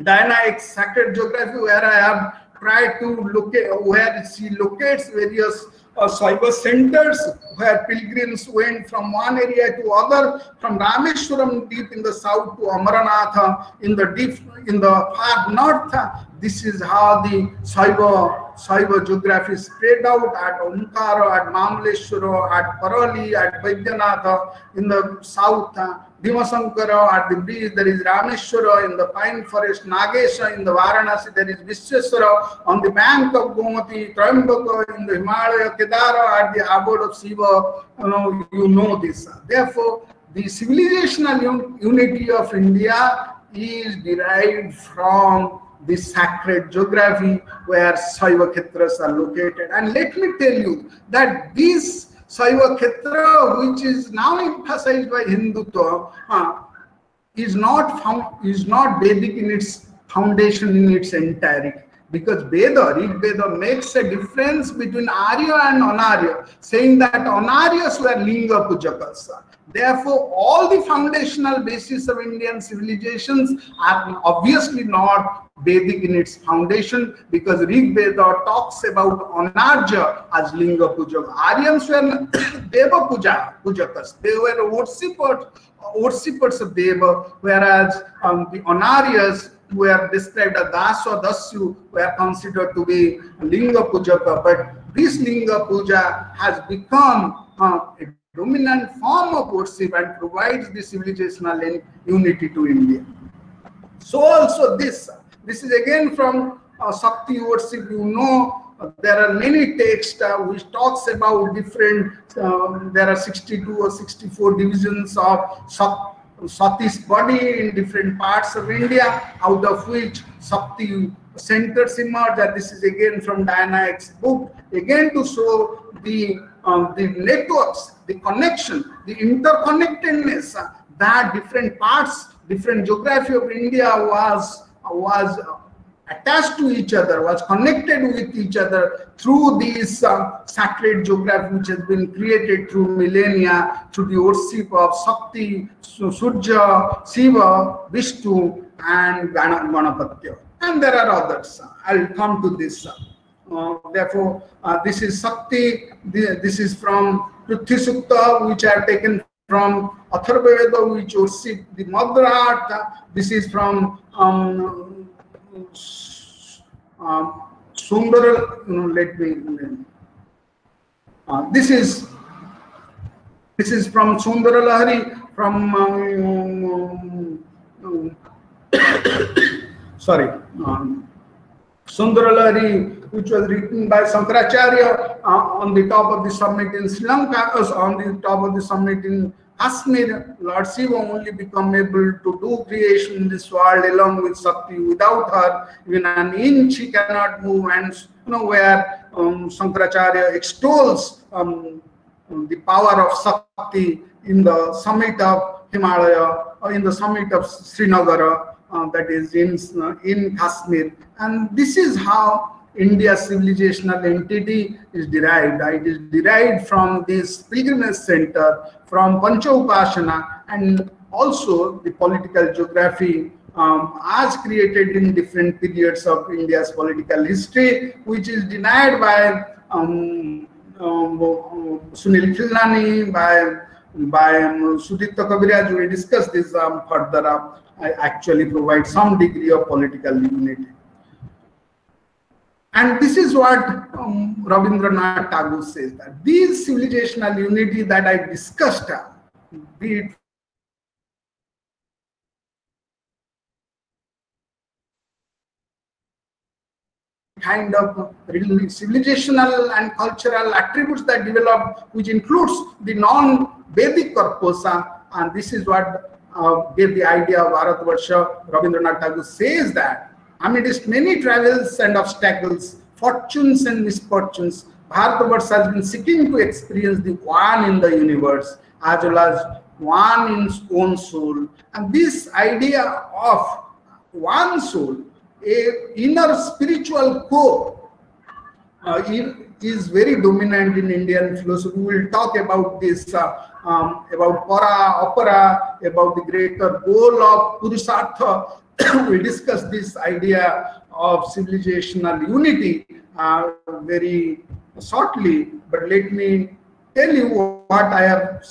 Diana Ek's Sacred Geography, where I have tried to look at, where she locates various Saiva centers where pilgrims went from one area to other, from Rameshwaram deep in the south to Amaranath in the far north. This is how the Saiva geography spread out at Omkara, at Mamleshwara, at Parali, at Vaidyanath in the south. Bhimasankara, at the bridge there is Rameshwara, in the pine forest Nagesha, in the Varanasi there is Vishweswara, on the bank of Gomati, Trambaka, in the Himalaya, Kedara, at the abode of Shiva. You know this. Therefore, the civilizational unity of India is derived from the sacred geography where Saiva Khetras are located. And let me tell you that this Saiva Khetra, which is now emphasized by Hindutva, is not Vedic in its foundation in its entirety. Because Rig Veda makes a difference between Arya and Anarya, saying that Anaryas were Linga Pujakas. Therefore, all the foundational basis of Indian civilizations are obviously not Vedic in its foundation, because Rig Veda talks about Anarja as Linga Pujaka. Aryans were Deva Pujakas. They were worshippers of Deva, whereas the Anaryas were described as Das or Dasyu were considered to be Linga Pujaka. But this Linga Puja has become a dominant form of worship and provides the civilizational unity to India. So also this is again from Shakti worship. There are many texts which talks about different, there are 62 or 64 divisions of Sati's body in different parts of India, out of which Shakti centers emerge. And this is again from Diana Ek's book, again to show the networks, the connection, the interconnectedness, that different parts, different geography of India was attached to each other, was connected with each other through this sacred geography which has been created through millennia, through the worship of Shakti, Surya, Shiva, Vishnu, and Ganapatya. And there are others. I'll come to this. Therefore, this is Shakti. This is from Prithvi Sukta, which I have taken from Atharva Veda, which worship the mother earth. This is from Sundara. This is from Sundara Lahari, from Sundara Lahari, which was written by Shankaracharya on the top of the summit in Sri Lanka, on the top of the summit in Kashmir. Lord Shiva only become able to do creation in this world along with Shakti. Without her, even an inch he cannot move. And where Shankaracharya extols the power of Shakti in the summit of Himalaya, or in the summit of Srinagar, that is in Kashmir. And this is how India's civilizational entity is derived. It is derived from this pilgrimage center, from Pancha Upasana, and also the political geography as created in different periods of India's political history, which is denied by Sunil Khilnani, by Sudipta Kaviraj, we discussed this further. I actually provide some degree of political unity. And this is what Rabindranath Tagore says, that these civilizational unity that I discussed, be it kind of civilizational and cultural attributes that develop, which includes the non-Vedic corpus, and this is what gave the idea of Bharatvarsha. Rabindranath Tagore says that amidst many travels and obstacles, fortunes and misfortunes, Bharatvarsha has been seeking to experience the one in the universe as well as one in its own soul. And this idea of one soul, a inner spiritual core, is very dominant in Indian philosophy. We will talk about this, about opera, about the greater goal of Purushartha. We will discuss this idea of civilizational unity very shortly, but let me tell you what I have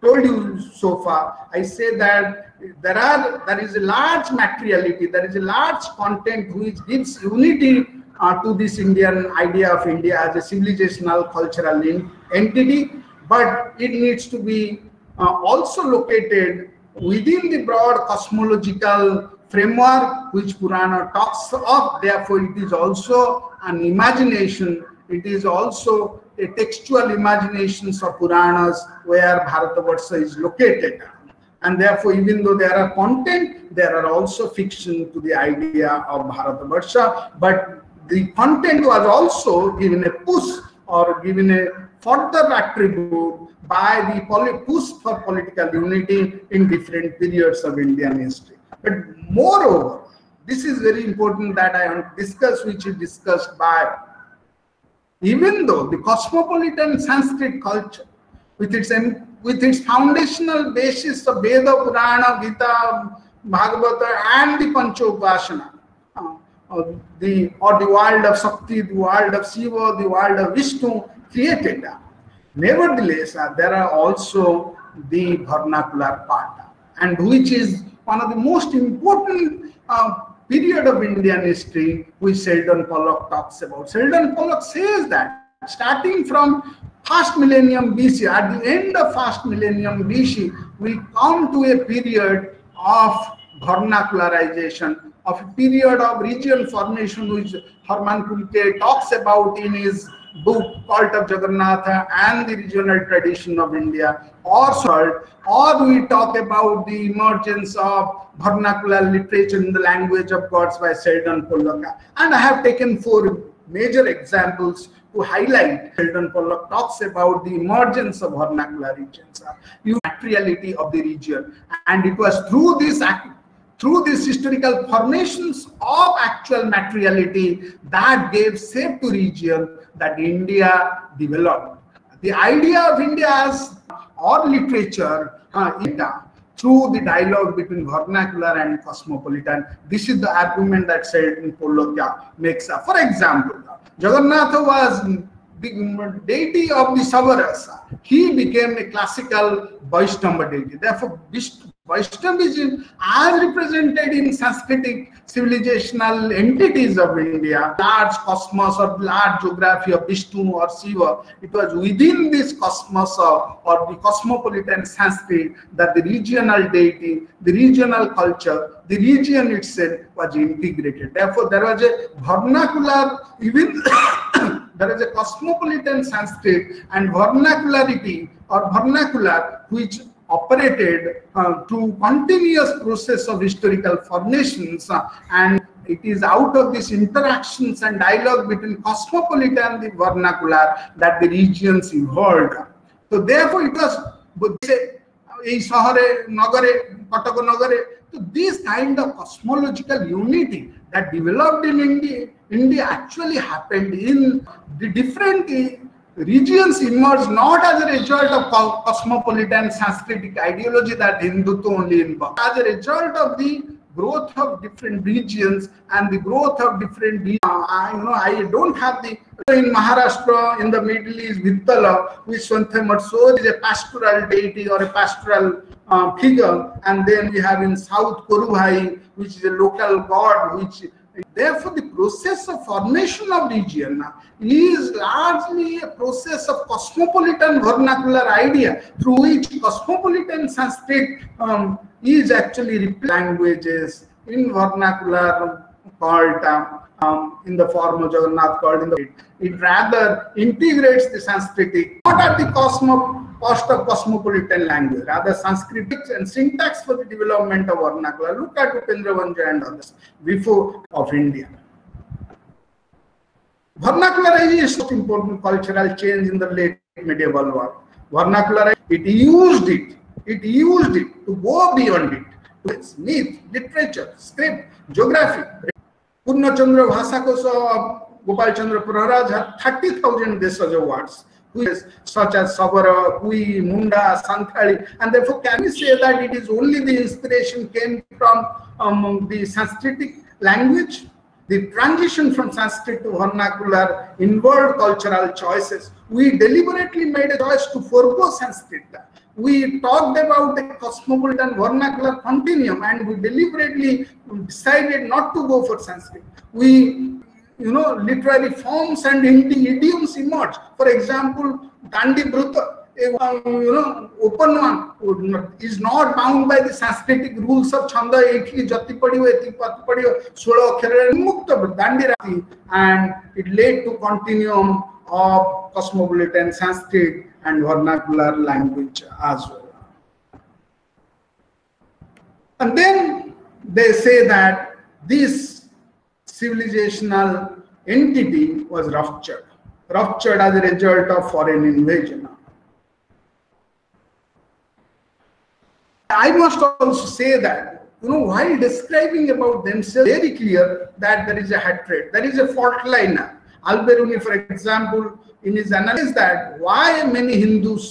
told you so far. I say that there is a large materiality, there is a large content which gives unity to this Indian idea of India as a civilizational cultural entity, but it needs to be also located within the broad cosmological framework which Purana talks of. Therefore, it is also an imagination, it is also a textual imaginations of Puranas where Bharatavarsha is located. And therefore, even though there are content, there are also fiction to the idea of Bharatavarsha, but the content was also given a push or given a further attribute by the push for political unity in different periods of Indian history. But moreover, this is very important that I discuss, which is discussed by, even though the cosmopolitan Sanskrit culture, with its foundational basis of Veda, Purana, Gita, Bhagavata, and the Panchopasana, the world of Shakti, the world of Shiva, the world of Vishnu created. Nevertheless, there are also the vernacular part, and which is one of the most important period of Indian history, which Sheldon Pollock talks about. Sheldon Pollock says that starting from first millennium BC, at the end of first millennium BC, we come to a period of vernacularization, of a period of regional formation, which Hermann Kulte talks about in his book Cult of Jagannatha and the Regional Tradition of India, or we talk about the emergence of vernacular literature in the language of gods by Sheldon Pollock. And I have taken 4 major examples to highlight. Sheldon Pollock talks about the emergence of vernacular regions, materiality of the region, and it was through these historical formations of actual materiality that gave shape to region that India developed. The idea of India as or literature through the dialogue between vernacular and cosmopolitan. This is the argument that Sheldon Pollock makes. For example, Jagannatha was the deity of the Savaras. He became a classical Vaishnava deity. Therefore, Vaishnavism, as represented in Sanskritic civilizational entities of India, large cosmos or large geography of Vishnu or Shiva, it was within this cosmos or the cosmopolitan Sanskrit that the regional deity, the regional culture, the region itself was integrated. Therefore, there was a vernacular, even there is a cosmopolitan Sanskrit and vernacularity or vernacular which operated through continuous process of historical formations, and it is out of these interactions and dialogue between cosmopolitan and the vernacular that the regions evolved. So therefore it was so this kind of cosmological unity that developed in India actually happened in the different regions emerged not as a result of cosmopolitan Sanskritic ideology that Hindutva only involved, as a result of the growth of different regions and the growth of different I don't have the in Maharashtra, in the Middle East, Vittala, which Swanthe is a pastoral deity or a pastoral figure, and then we have in South Korubhai, which is a local god, which therefore the process of formation of region is largely a process of cosmopolitan vernacular idea through which cosmopolitan Sanskrit is actually languages in vernacular called in the form of Jagannath called in the it rather integrates the Sanskritic, not at the cost of cosmopolitan language, rather Sanskritic and syntax for the development of vernacular. Look at Upendra Vanja and others before of India. Vernacular is most important cultural change in the late medieval world. Vernacular, it used it to go beyond it. It's myth, literature, script, geography. Purna Chandra Bhasakosa of Gopal Chandra Praharaj had 30,000 Desaj awards, such as Savara, Kui, Munda, Santhali, and therefore can we say that it is only the inspiration came from the Sanskritic language? The transition from Sanskrit to vernacular involved cultural choices. We deliberately made a choice to forego Sanskrit. We talked about the cosmopolitan vernacular continuum and we deliberately decided not to go for Sanskrit. We, literary forms and idioms emerged. For example, Dandi Bruta, open one, is not bound by the Sanskritic rules of Chanda, Ekhi, Jati Padiyo, Eti Pati Padiyo, Solo Akhere, Mukta, Dandi Rati, and it led to continuum of cosmopolitan Sanskrit and vernacular language as well. And then they say that this civilizational entity was ruptured as a result of foreign invasion. I must also say that, while describing about themselves, very clear that there is a hatred, there is a fault line. Al-Biruni, for example, in his analysis that why many Hindus